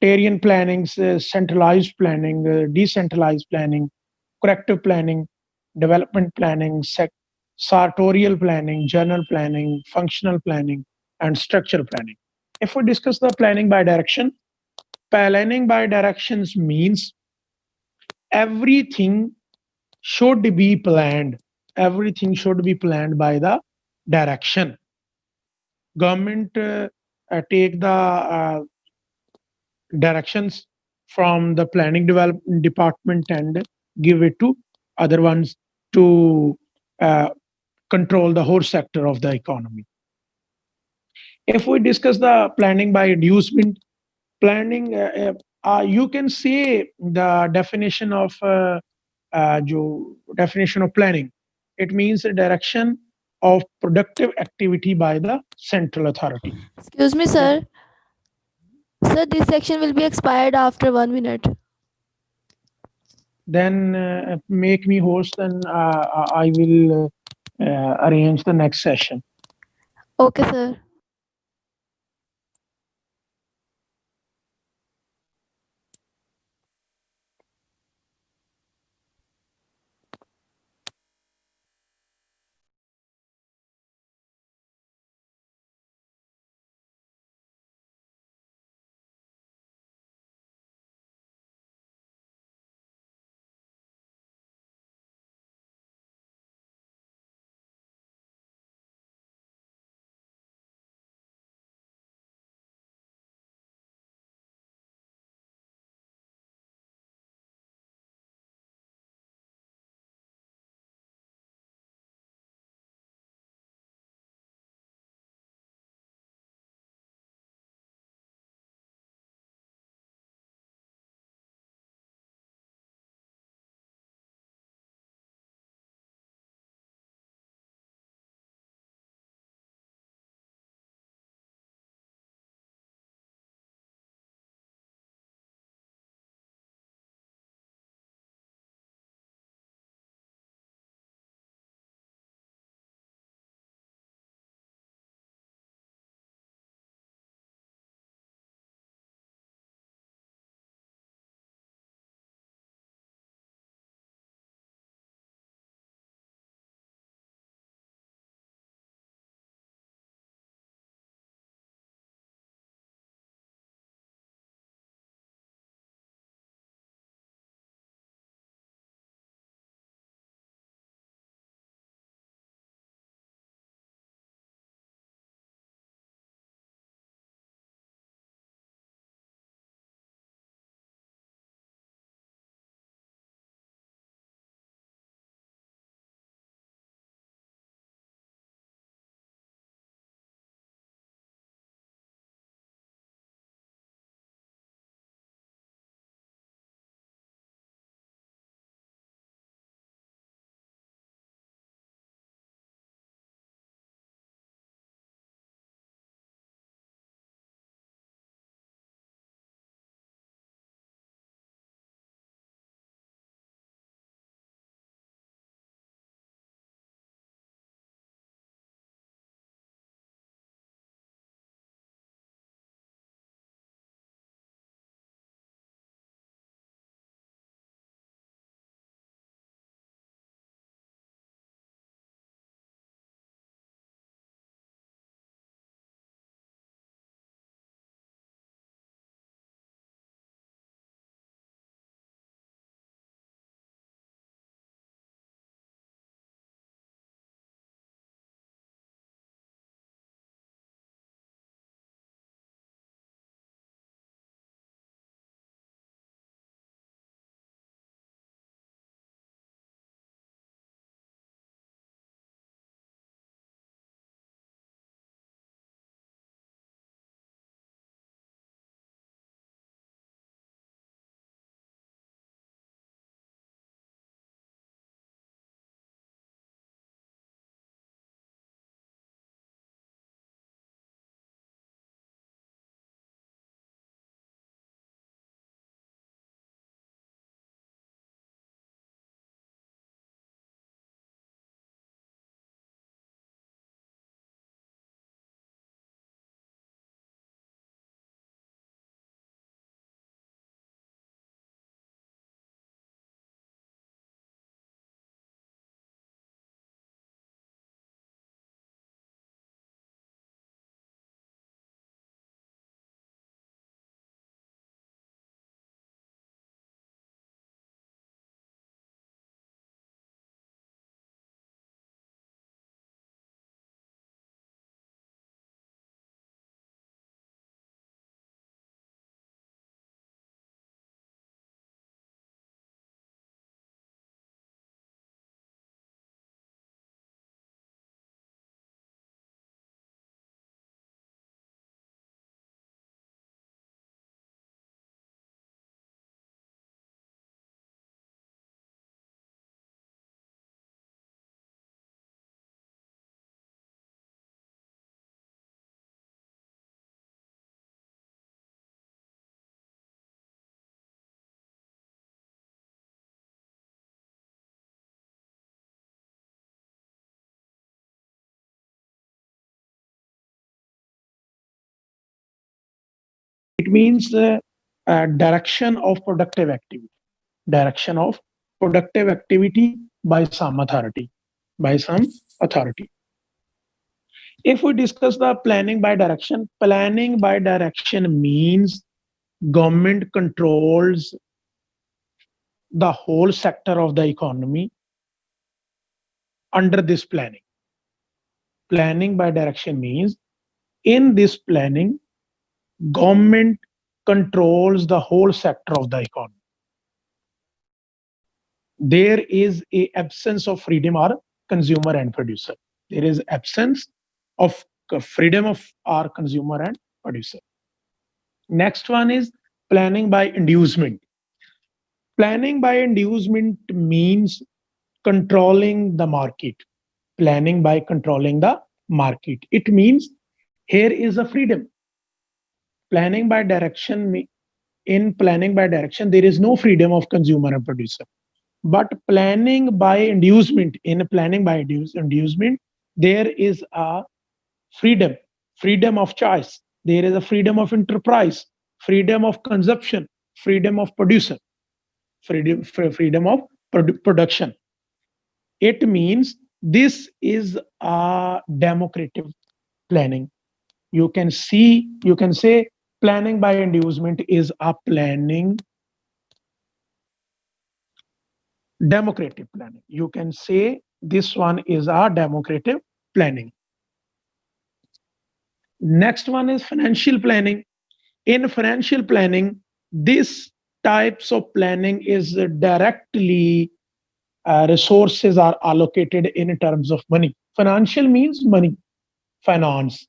Tarian plannings, centralized planning, decentralized planning, corrective planning, development planning, sartorial planning, journal planning, functional planning, and structure planning. If we discuss the planning by directions means everything should be planned. Everything should be planned by the direction. Government take the directions from the planning development department and give it to other ones to uh, control the whole sector of the economy. If we discuss the planning by inducement, planning, you can say the definition of planning. It means the direction of productive activity by the central authority. Excuse me, Then, sir. Sir, this section will be expired after 1 minute. then make me host, and I will arrange the next session. Okay, sir. It means direction of productive activity. Direction of productive activity by some authority. By some authority. If we discuss the planning by direction means government controls the whole sector of the economy under this planning. Planning by direction means in this planning, government controls the whole sector of the economy. There is a absence of freedom or consumer and producer. There is absence of freedom of our consumer and producer. Next one is planning by inducement. Planning by inducement means controlling the market. Planning by controlling the market. It means here is a freedom. Planning by direction, in planning by direction, there is no freedom of consumer and producer. But planning by inducement, in planning by inducement, there is a freedom of choice. There is a freedom of enterprise, freedom of consumption, freedom of producer, freedom of production. It means this is a democratic planning. You can say planning by inducement is a democratic planning. You can say this one is a democratic planning. Next one is financial planning. In financial planning, this types of planning is directly resources are allocated in terms of money. Financial means money, finance.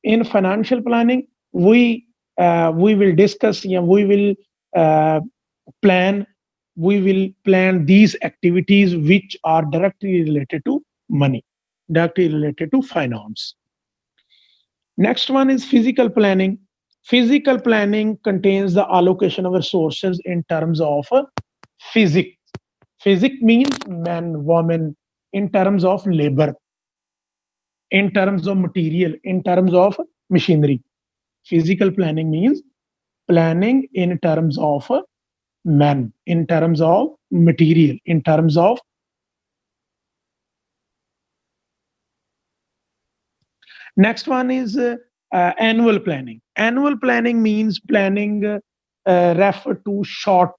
In financial planning, we will discuss, we will plan these activities which are directly related to money, directly related to finance. Next one is physical planning. Physical planning contains the allocation of resources in terms of physics. Physics means man, woman, in terms of labor, in terms of material, in terms of machinery. Physical planning means planning in terms of man, in terms of material, in terms of next one is annual planning. Annual planning means planning refer to short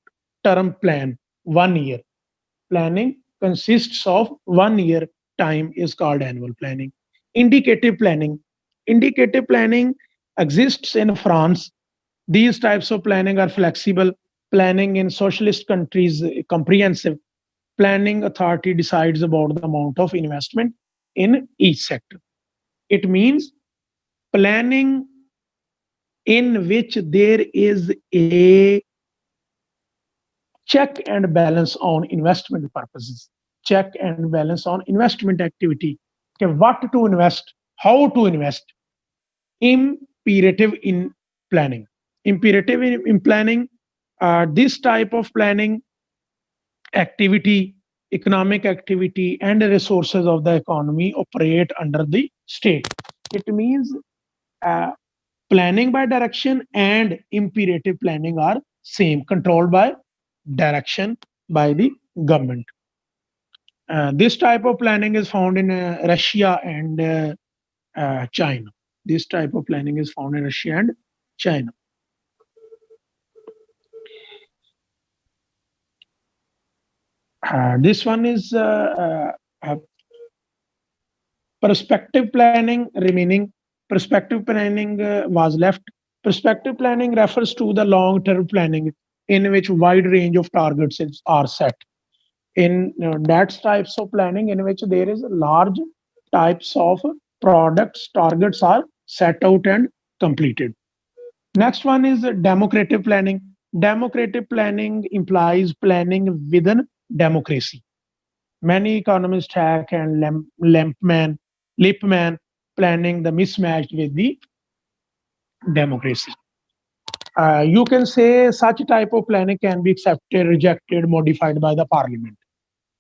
term plan, 1 year. Planning consists of 1 year time is called annual planning. Indicative planning. Indicative planning exists in France. These types of planning are flexible. Planning in socialist countries, comprehensive. Planning authority decides about the amount of investment in each sector. It means planning in which there is a check and balance on investment purposes, check and balance on investment activity. Okay, what to invest, how to invest. Imperative in planning. Imperative in planning, this type of planning activity, economic activity, and the resources of the economy operate under the state. It means planning by direction and imperative planning are same, controlled by direction by the government. This type of planning is found in Russia and China. This type of planning is found in Russia and China. This one is perspective planning remaining. Perspective planning was left. Perspective planning refers to the long-term planning in which wide range of targets are set. In that types of planning in which there is large types of products, targets are set out and completed. Next one is democratic planning. Democratic planning implies planning within democracy. Many economists hack and Lippmann planning the mismatch with the democracy. You can say such type of planning can be accepted, rejected, modified by the parliament.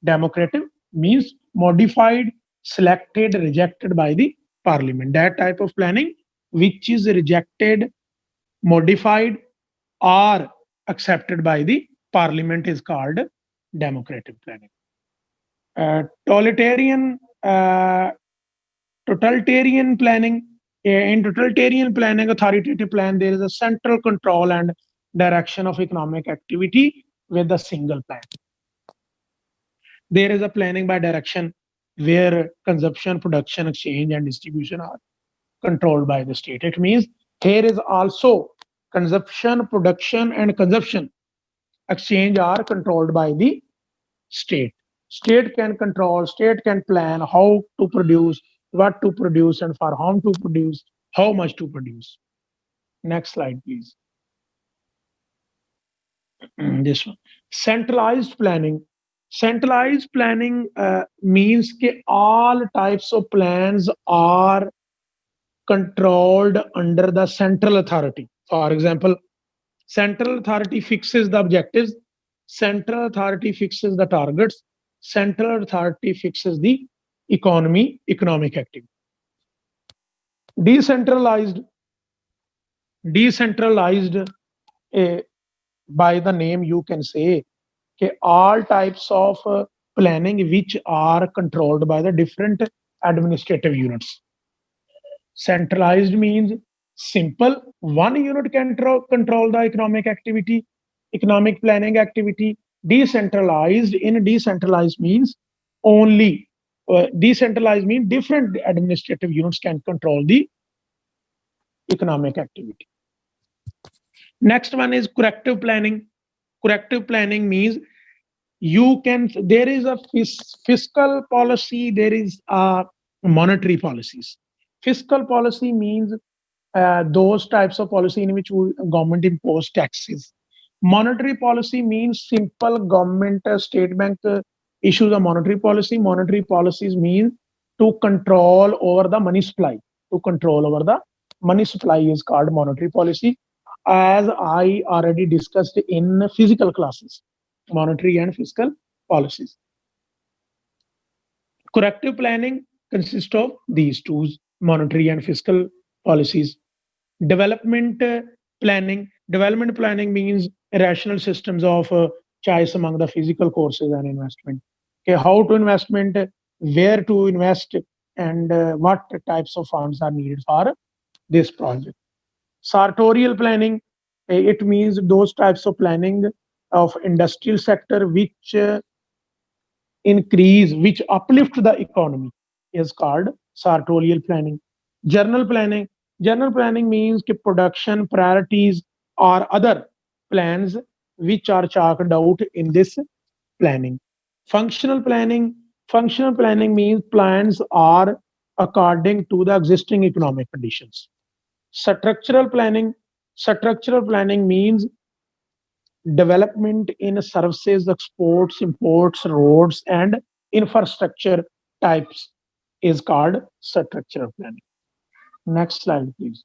Democratic means modified, selected, rejected by the parliament. That type of planning which is rejected modified or accepted by the parliament is called democratic planning. Totalitarian planning. In totalitarian planning, authoritative plan, there is a central control and direction of economic activity with a single plan. There is a planning by direction where consumption, production, exchange, and distribution are controlled by the state. It means here is also consumption, production, and consumption, exchange are controlled by the state. State can control, state can plan how to produce, what to produce, and for whom to produce, how much to produce. Next slide, please. This one. Centralized planning. Centralized planning means that all types of plans are controlled under the central authority. For example, central authority fixes the objectives, central authority fixes the targets, central authority fixes the economic activity. Decentralized by the name you can say all types of planning which are controlled by the different administrative units. Centralized means simple, one unit can control the economic planning activity. Decentralized means only decentralized means different administrative units can control the economic activity. Next one is corrective planning. Corrective planning means there is a fiscal policy, there is a monetary policies. Fiscal policy means those types of policy in which government impose taxes. Monetary policy means simple government, state bank issues a monetary policy. Monetary policies mean to control over the money supply. To control over the money supply is called monetary policy, as I already discussed in physical classes, monetary and fiscal policies. Corrective planning consists of these two, monetary and fiscal policies. Development planning. Development planning means rational systems of choice among the physical courses and investment. Okay, how to investment, where to invest, and what types of funds are needed for this project. Sartorial planning, it means those types of planning of industrial sector which which uplift the economy is called sartorial planning. General planning. General planning means production priorities or other plans which are chalked out in this planning. Functional planning. Functional planning means plans are according to the existing economic conditions. Structural planning. Structural planning means development in services, exports, imports, roads, and infrastructure types is called structural planning. Next slide, please.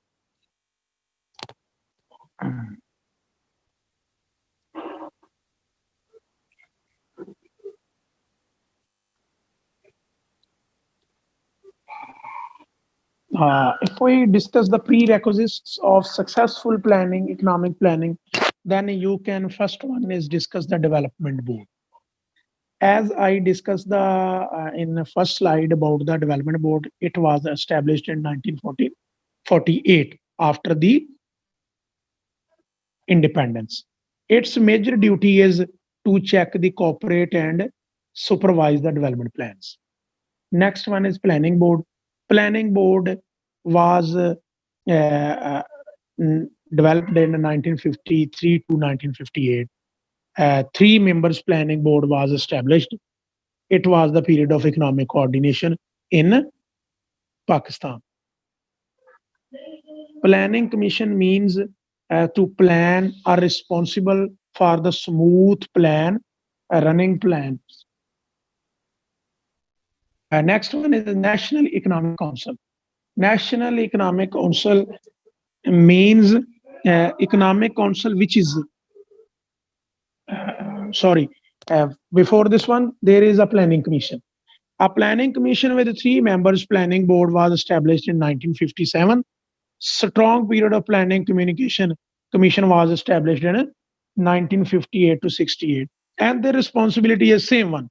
If we discuss the prerequisites of successful planning, economic planning, then you can, first one is discuss the development board. As I discussed in the first slide about the development board, it was established in 1948 after the independence. Its major duty is to check the corporate and supervise the development plans. Next one is planning board. Planning board was developed in 1953 to 1958. 3 members planning board was established. It was the period of economic coordination in Pakistan. Planning commission means to plan are responsible for the smooth plan, running plans. Next one is the National Economic Council. National Economic Council means economic council which is before this one there is a planning commission. A planning commission with 3 members planning board was established in 1957. Strong period of planning communication Commission was established in 1958 to 68, and their responsibility is same one: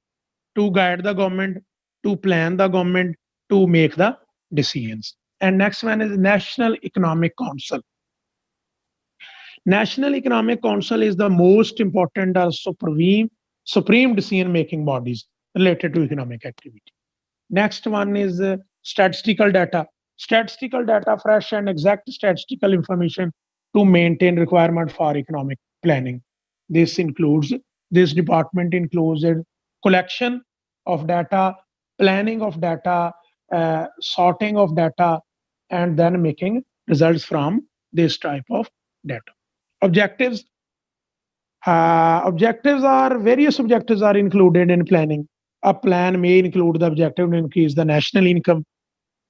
to guide the government, to plan the government, to make the decisions. And next one is National Economic Council. National Economic Council is the most important or supreme decision making bodies related to economic activity. Next one is statistical data. Statistical data, fresh and exact statistical information to maintain requirement for economic planning. This department includes collection of data, planning of data, sorting of data, and then making results from this type of data. Objectives. Various objectives are included in planning. A plan may include the objective to increase the national income,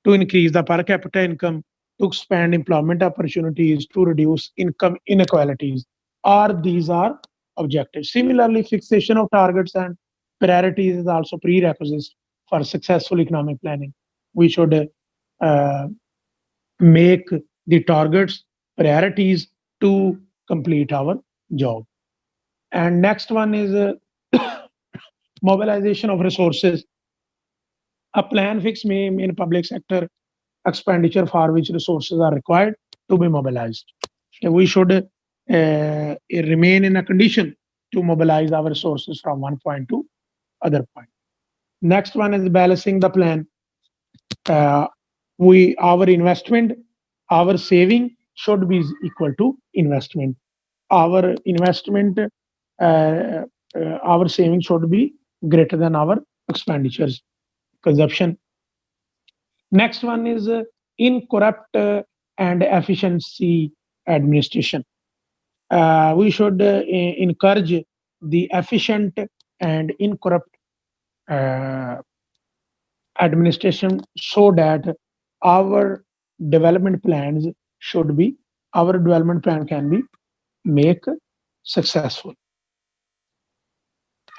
to increase the per capita income, to expand employment opportunities, to reduce income inequalities. Or these are objectives. Similarly, fixation of targets and priorities is also prerequisites for successful economic planning. We should make the targets, priorities to complete our job. And next one is mobilization of resources. A plan fix may mean public sector expenditure for which resources are required to be mobilized. We should remain in a condition to mobilize our resources from one point to other point. Next one is balancing the plan. Our investment, our saving should be equal to investment. Our investment, our saving should be greater than our expenditures, consumption. Next one is incorrupt and efficiency administration. We should encourage the efficient and incorrupt administration so that our development plans our development plan can be make successful.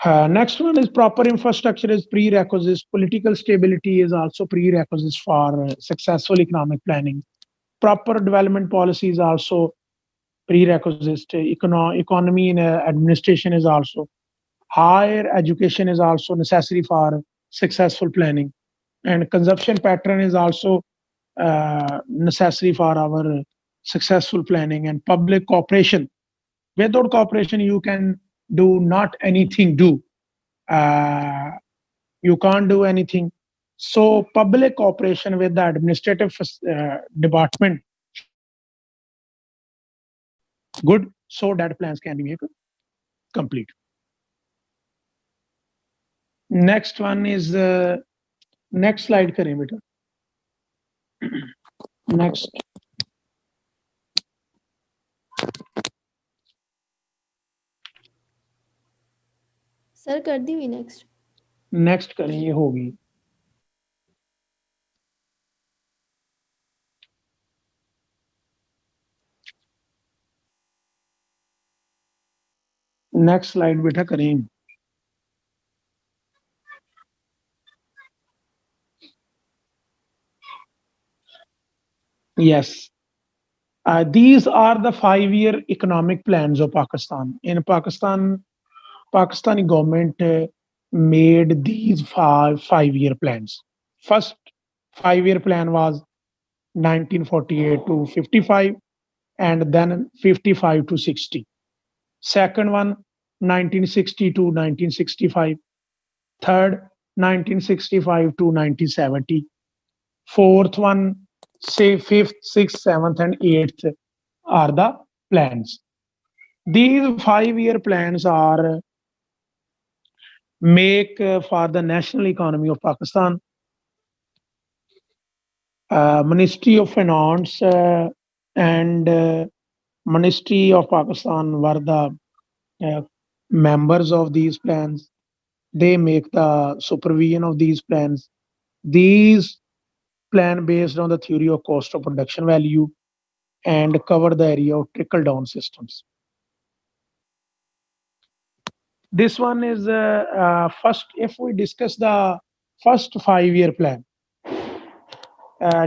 Next one is proper infrastructure is prerequisites. Political stability is also prerequisites for successful economic planning. Proper development policy is also prerequisites. Economy and administration is also. Higher education is also necessary for successful planning. And consumption pattern is also necessary for our successful planning. And public cooperation. Without cooperation, you can do not anything do. You can't do anything. So public cooperation with the administrative department good so that plans can be made complete. Next one is next slide करें बेटा. Next. Sir कर दी हुई next. Next करें, ये होगी. Next slide बेटा करें. Yes. These are the 5-year economic plans of Pakistan. In Pakistan, Pakistani government made these five-year plans. First 5-year plan was 1948 to 55, and then 55 to 60. Second one, 1960 to 1965. Third, 1965 to 1970. Fourth one, say 5th, 6th, 7th, and 8th are the plans. These 5-year plans are make for the national economy of Pakistan. Ministry of Finance and Ministry of Pakistan were the members of these plans. They make the supervision of these plans. These plan based on the theory of cost of production value and cover the area of trickle down systems. This one is first, if we discuss the first 5-year plan,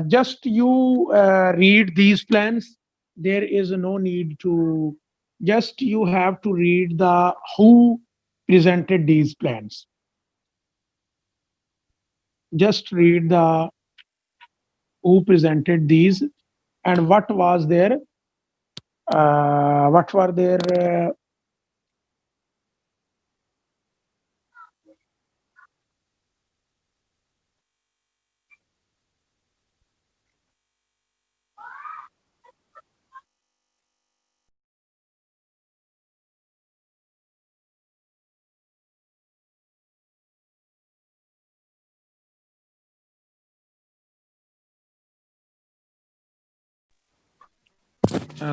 just you read these plans there is no need to, just you have to read the who presented these plans. Just read the who presented these and what was their what were their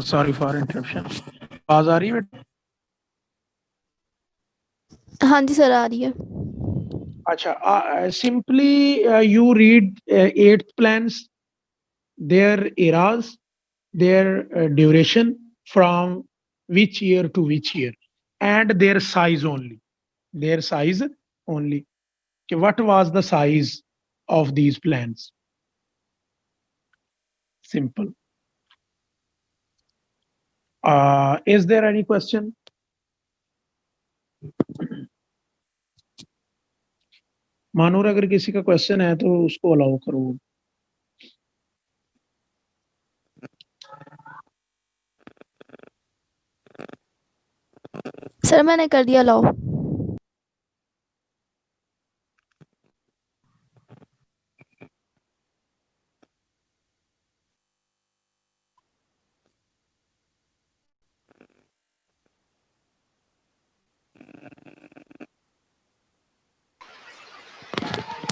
sorry for interruption. आवाज आ रही है बेटा? हाँ जी sir, आ रही है। अच्छा, simply you read 8th plans, their eras, their duration from which year to which year, and their size only. Their size only. Okay, what was the size of these plans? Simple. Is there any question? Manur, अगर किसी का question है तो उसको allow करो। Sir मैंने कर दिया अलाउ।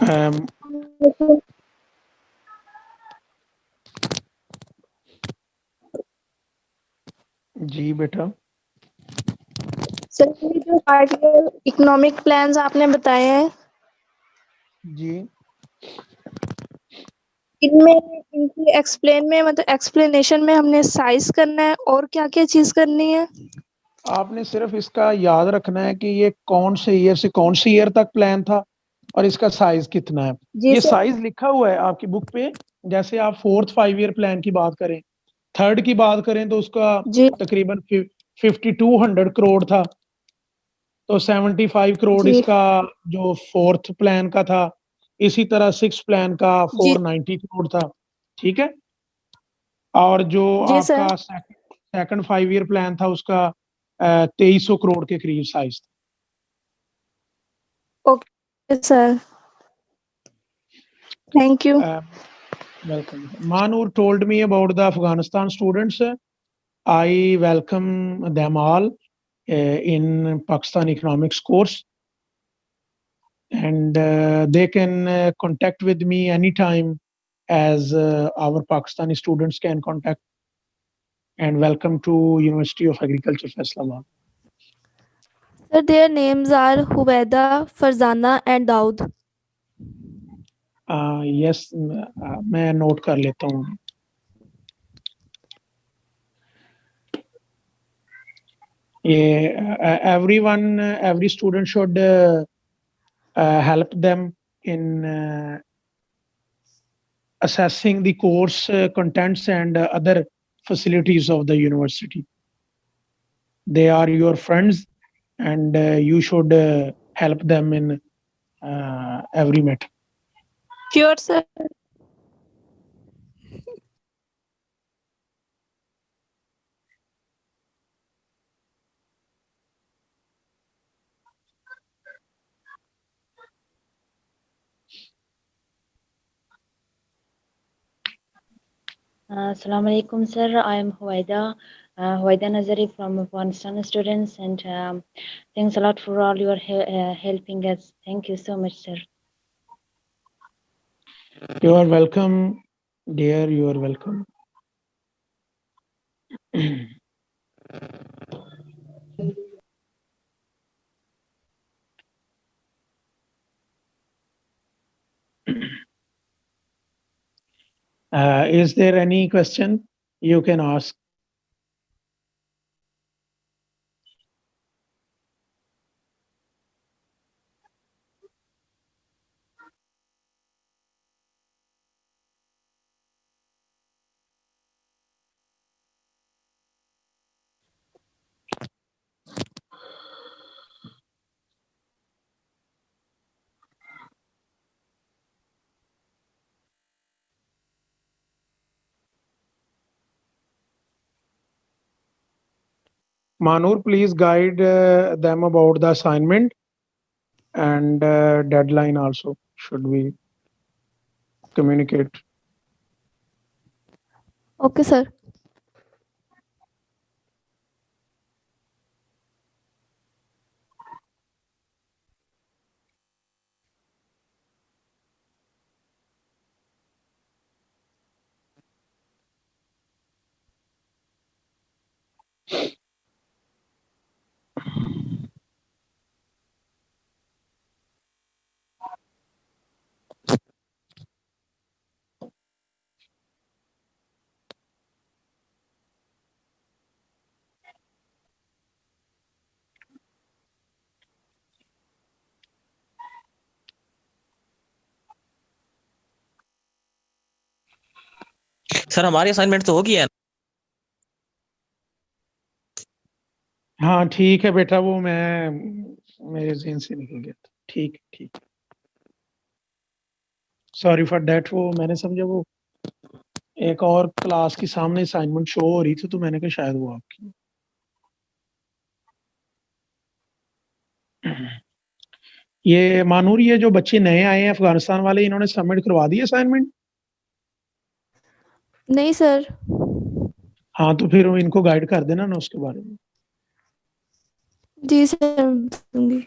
um, जी बेटा। सर ये जो 5 ईयर इकोनॉमिक प्लान्स आपने बताए हैं, जी इनमें इनकी एक्सप्लेन में मतलब एक्सप्लेनेशन में हमने साइज करना है और क्या क्या चीज करनी है? आपने सिर्फ इसका याद रखना है कि ये कौन से ईयर से कौन से ईयर तक प्लान था और इसका साइज कितना है। जी ये सर। साइज लिखा हुआ है आपकी बुक पे। जैसे आप 4th 5 ईयर प्लान की बात करें, 3rd की बात करें तो उसका जी तकरीबन 5200 करोड़ था। तो 75 करोड़ जी इसका जो 4th प्लान का था। इसी तरह 6th प्लान का जी 490 करोड़ था। ठीक है। और जो जी सर। आपका सेकंड 5 ईयर प्लान था उसका 2300 करोड़ के करीब size okay sir, thank you. था। Welcome. Manur told me about the Afghanistan students. I welcome them all in Pakistan economics course, and they can contact with me anytime as our Pakistani students can contact. And welcome to University of Agriculture, Faisalabad. Sir, their names are Huwaida, Farzana and Daud. Yes, मैं note कर लेता हूँ। Everyone, every student should help them in assessing the course contents and other facilities of the university. They are your friends, and you should help them in every matter. Sure sir. Assalamu alaikum, sir. I am Huwaida Nazari from Afghanistan students, and thanks a lot for all your helping us. Thank you so much, sir. You are welcome, dear. You are welcome. Is there any question you can ask? Manur, please guide them about the assignment and deadline also should we communicate. Okay, sir. Sir हमारी assignment तो हो गई है। हाँ ठीक है बेटा, वो मैं मेरे ज़हन से निकल गया था। ठीक ठीक, सॉरी फॉर दैट। वो मैंने समझा वो एक और क्लास के सामने असाइनमेंट शो हो रही थी, तो मैंने कहा शायद वो आपकी। ये मानूर, ये जो बच्चे नए आए हैं अफगानिस्तान वाले, इन्होंने सबमिट करवा दी असाइनमेंट? नहीं सर। हाँ तो फिर इनको गाइड कर देना ना उसके बारे में। जी सर, दूंगी।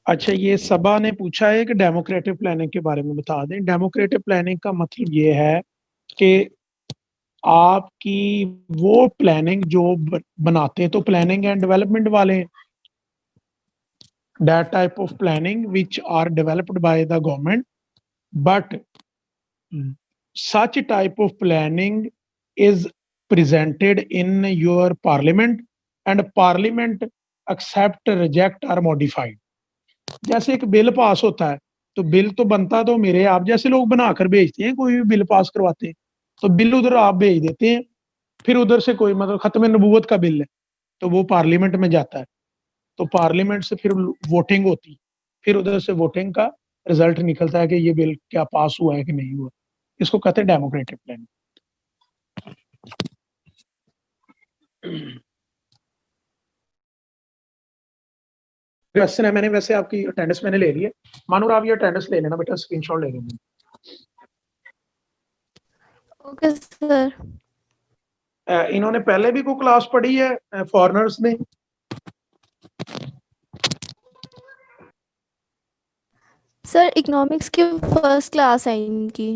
अच्छा, ये सबा ने पूछा है कि डेमोक्रेटिक प्लानिंग के बारे में बता दें। डेमोक्रेटिक प्लानिंग का मतलब ये है कि आपकी वो प्लानिंग जो बनाते हैं, तो प्लानिंग एंड डेवलपमेंट वाले, that type of planning which are developed by the government, but such type of planning is presented in your parliament and parliament accept, reject or modified. जैसे एक बिल पास होता है, तो bill तो बनता तो मेरे आप जैसे लोग बनाकर भेजते हैं, कोई भी बिल पास करवाते हैं तो बिल उधर आप भेज देते हैं, फिर उधर से कोई मतलब खत्म नबूवत का बिल है तो वो पार्लियामेंट में जाता है, तो पार्लियामेंट से फिर वोटिंग होती, फिर उधर से वोटिंग का रिजल्ट निकलता है कि ये बिल क्या पास हुआ है कि नहीं हुआ। इसको कहते हैं डेमोक्रेटिक प्लानिंग। क्वेश्चन है, मैंने वैसे आपकी अटेंडेंस मैंने ले ली है। मानूर आप ये अटेंडेंस ले लेना बेटा, स्क्रीनशॉट ले लेना। Okay sir. इन्होंने पहले भी कोई क्लास पढ़ी है फॉरेनर्स ने? सर इकोनॉमिक्स की फर्स्ट क्लास है इनकी।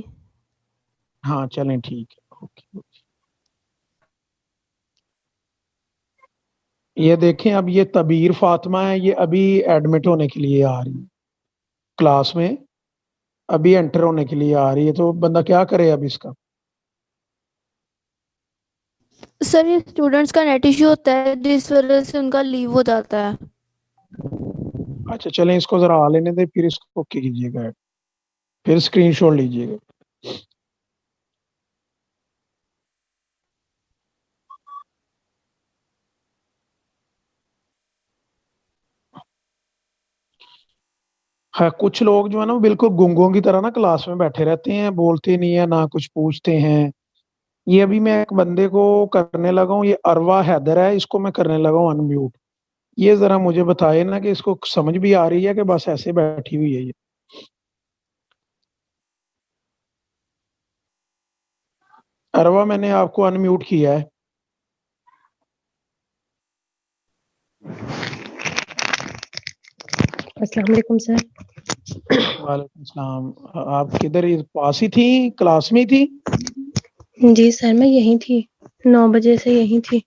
हाँ चलें ठीक है, ओके। ये देखें, अब ये तबीर फातिमा है, ये अभी एडमिट होने के लिए आ रही है क्लास में, अभी एंटर होने के लिए आ रही है, तो बंदा क्या करे अब इसका? सर ये स्टूडेंट्स का नेट इश्यू होता है जिस वजह से उनका लीव हो जाता है। अच्छा चलें, इसको जरा आ लेने दें, फिर इसको ओके कीजिएगा, फिर स्क्रीनशॉट लीजिएगा। हाँ, कुछ लोग जो है ना वो बिल्कुल गुंगों की तरह ना क्लास में बैठे रहते हैं, बोलते नहीं है ना कुछ पूछते हैं। ये अभी मैं एक बंदे को करने लगा हूँ, ये अरवा हैदर है, इसको मैं करने लगा हूँ अनम्यूट। ये जरा मुझे बताए ना कि इसको समझ भी आ रही है कि बस ऐसे बैठी हुई है ये। अरवा, मैंने आपको अनम्यूट किया है। अस्सलाम वालेकुम सर। वालेकुम सलाम। आप किधर, पास ही थी, क्लास में ही थी? जी सर, मैं यहीं थी, 9 बजे से यहीं थी।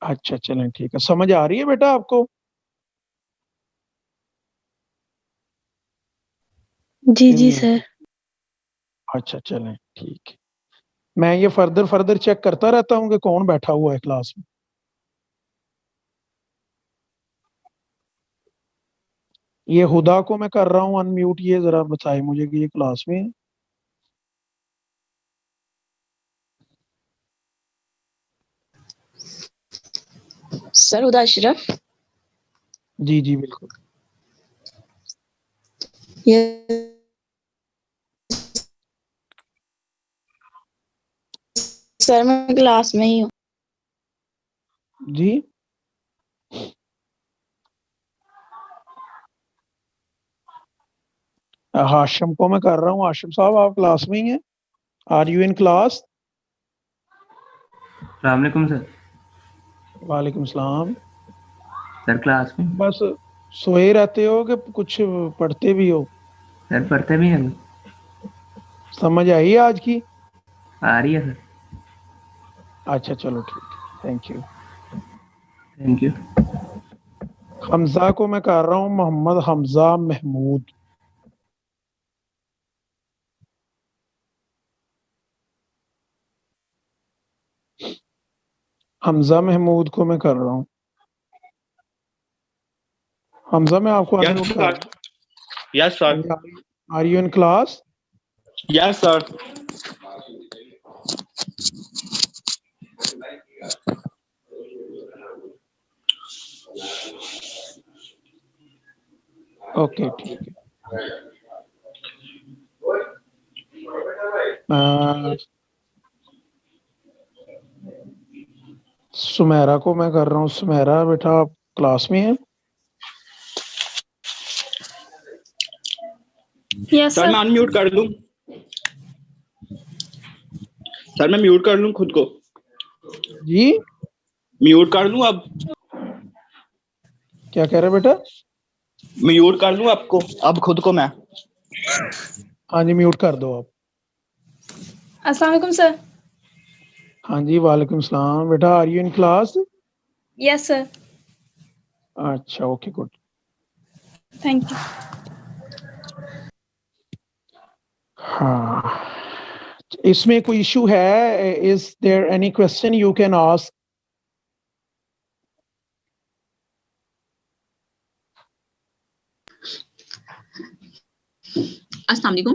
अच्छा चलें ठीक है, समझ आ रही है बेटा आपको? जी जी सर। अच्छा चलें ठीक है, मैं ये फर्दर चेक करता रहता हूँ कि कौन बैठा हुआ है क्लास में। ये हुदा को मैं कर रहा हूँ अनम्यूट, ये जरा बताए मुझे कि ये क्लास में है। सर हुदा अशरफ। जी जी बिल्कुल। ये सर मैं क्लास में ही हूँ। जी हाशिम को मैं कर रहा हूँ। हाशिम साहब आप क्लास में ही हैं? Are you in class? सलामकुम सर। वालेकुम सलाम। सर क्लास में बस सोए रहते हो कि कुछ पढ़ते भी हो? सर पढ़ते भी हैं। समझ आई आज की? आ रही है सर। अच्छा चलो ठीक है, thank you. Thank you. Hamza को मैं कर रहा हूँ मोहम्मद हमजा महमूद। हमजा महमूद को मैं कर रहा हूँ। हमजा मैं आपको अनम्यूट कर रहा हूँ। Yes, sir. Are you in class? Yes, sir. Okay ठीक है। अ, सुमेरा को मैं कर रहा हूँ। सुमेरा बेटा आप क्लास में हैं? यस सर मैं अनम्यूट कर लूं? सर मैं म्यूट कर लूं खुद को? जी म्यूट कर लूं अब? क्या कह रहे बेटा? म्यूट कर लूं आपको अब खुद को मैं? हाँ जी म्यूट कर दो आप। अस्सलाम वालेकुम सर। हाँ जी वालेकुम सलाम। बेटा are you in class? Yes sir. अच्छा ओके गुड। Thank you. हाँ इसमें कोई इशू है? Is there any question you can ask? अस्सलाम वालेकुम।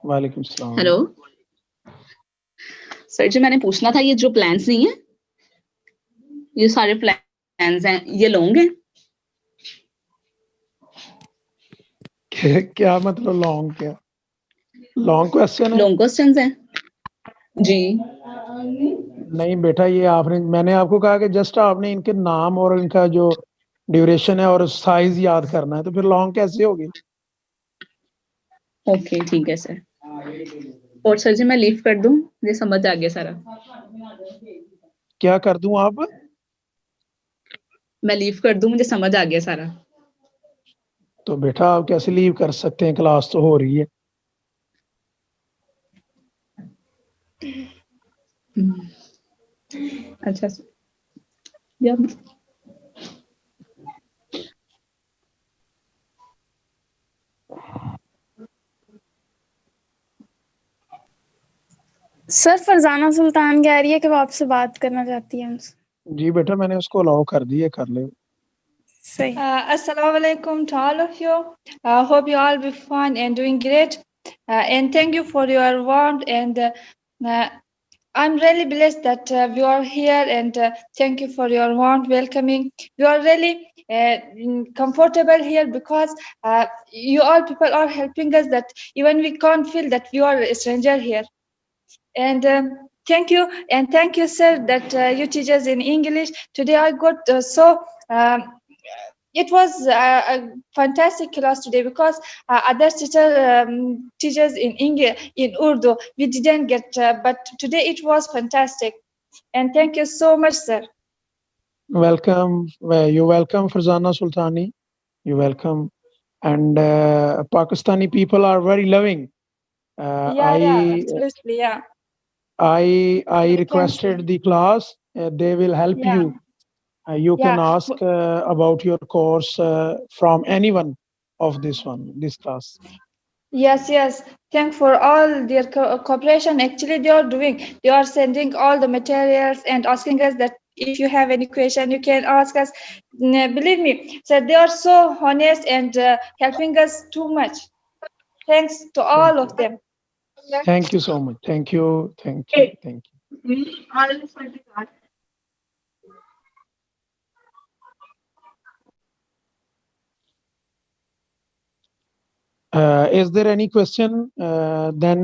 वालेकुम सलाम। हेलो सर जी, मैंने पूछना था ये जो प्लान्स नहीं है, ये सारे प्लान्स हैं, ये लॉन्ग है? क्या मतलब लॉन्ग? क्या लॉन्ग क्वेश्चन है? लॉन्ग क्वेश्चंस हैं जी। नहीं बेटा ये आपने, मैंने आपको कहा कि जस्ट आपने इनके नाम और इनका जो ड्यूरेशन है और साइज याद करना है, तो फिर लॉन्ग कैसे होगी? ओके ठीक है सर। और सर जी मैं लीव कर दूं, मुझे समझ आ गया सारा। क्या कर दूं आप? मैं लीव कर दूं, मुझे समझ आ गया सारा। तो बेटा आप कैसे लीव कर सकते हैं? क्लास तो हो रही है। अच्छा सर। या सर फरजाना सुल्तान कह रही है कि वो आपसे बात करना चाहती है हमसे। जी बेटा मैंने उसको अलाउ कर दिया, कर ले। सही। Assalamu alaikum to all of you. Hope you all be fine and doing great. And thank you for your warmth. And I'm really blessed that you are here. And thank you for your warmth welcoming. We are really comfortable here because you all people are helping us. That even we can't feel that we are a stranger here. And thank you, and thank you, sir, that you teach us in English. Today I got it was a fantastic class today because other teachers in English, in Urdu, we didn't get, but today it was fantastic. And thank you so much, sir. Welcome. You welcome Farzana Sultani. You welcome. And Pakistani people are very loving. Yeah, absolutely, yeah. I Welcome, requested sir. the class. They will help Yeah. you. You can Yeah. ask about your course from anyone of this class. Yes. Thank for all their cooperation. Actually, they are sending all the materials and asking us that if you have any question, you can ask us. Believe me, so they are so honest and helping us too much. Thanks to all of them. Thank you so much. Thank you. Thank you. Thank you. Is there any question? Then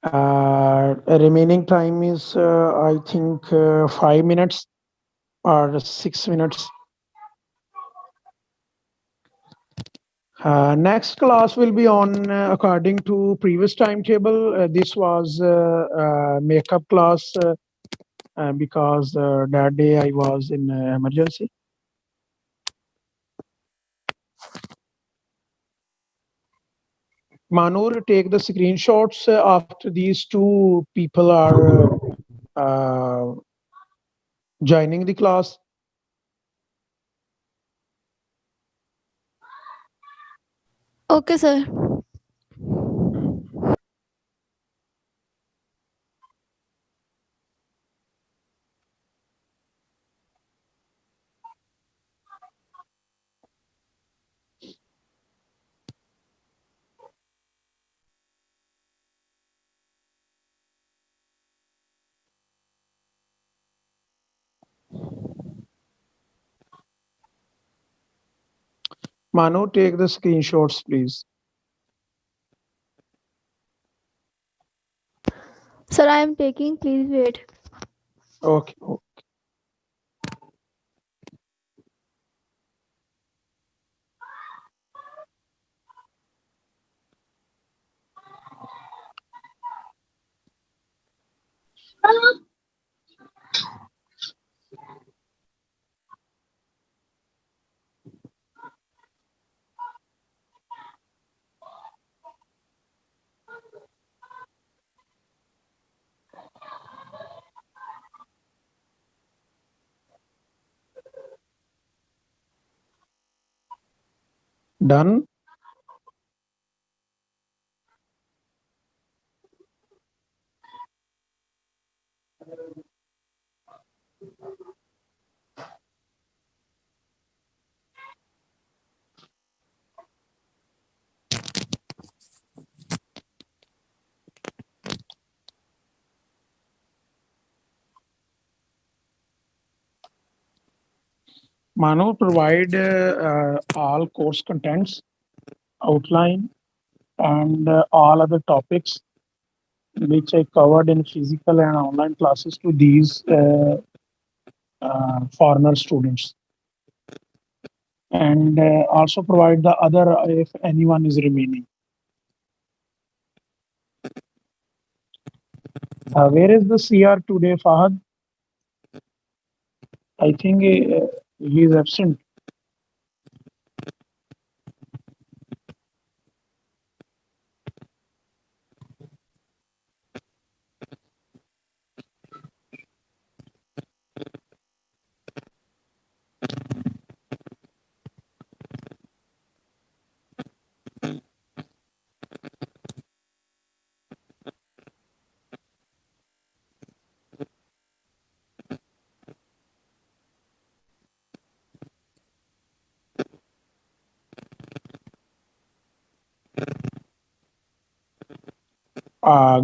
Remaining time is I think 5 minutes or 6 minutes. Next class will be on according to previous timetable. This was makeup class because that day I was in emergency. Manur, take the screenshots after these two people are joining the class. Okay, sir. Manu, take the screenshots, please. Sir, I am taking. Please wait. Okay. Done. Manu, provide all course contents, outline, and all other topics which I covered in physical and online classes to these foreigner students. And also provide the other if anyone is remaining. Where is the CR today, Fahad? I think he is absent.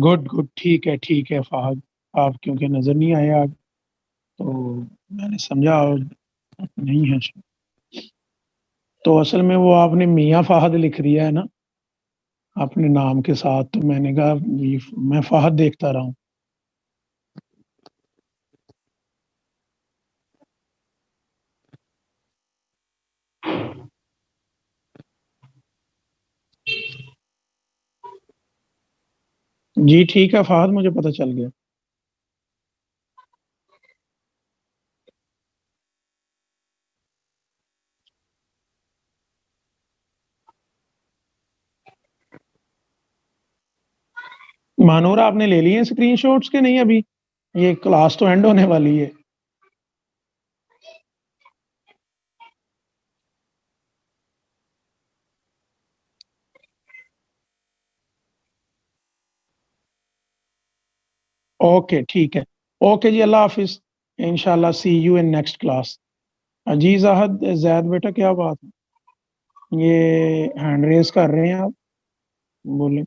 Good good, ठीक है फहद, आप क्योंकि नजर नहीं आए आज तो मैंने समझा नहीं है। तो असल में वो आपने मियाँ फहद लिख दिया है ना अपने नाम के साथ, तो मैंने कहा मैं फहद देखता रहा हूँ। जी ठीक है फहद, मुझे पता चल गया। मानूर, आपने ले लिए स्क्रीनशॉट्स के नहीं अभी? ये क्लास तो एंड होने वाली है। ओके ठीक है, ओके जी, अल्लाह हाफिज, इंशाल्लाह सी यू इन नेक्स्ट क्लास। अजीज अहद जैद बेटा, क्या बात है, ये हैंड रेज कर रहे हैं आप, बोले।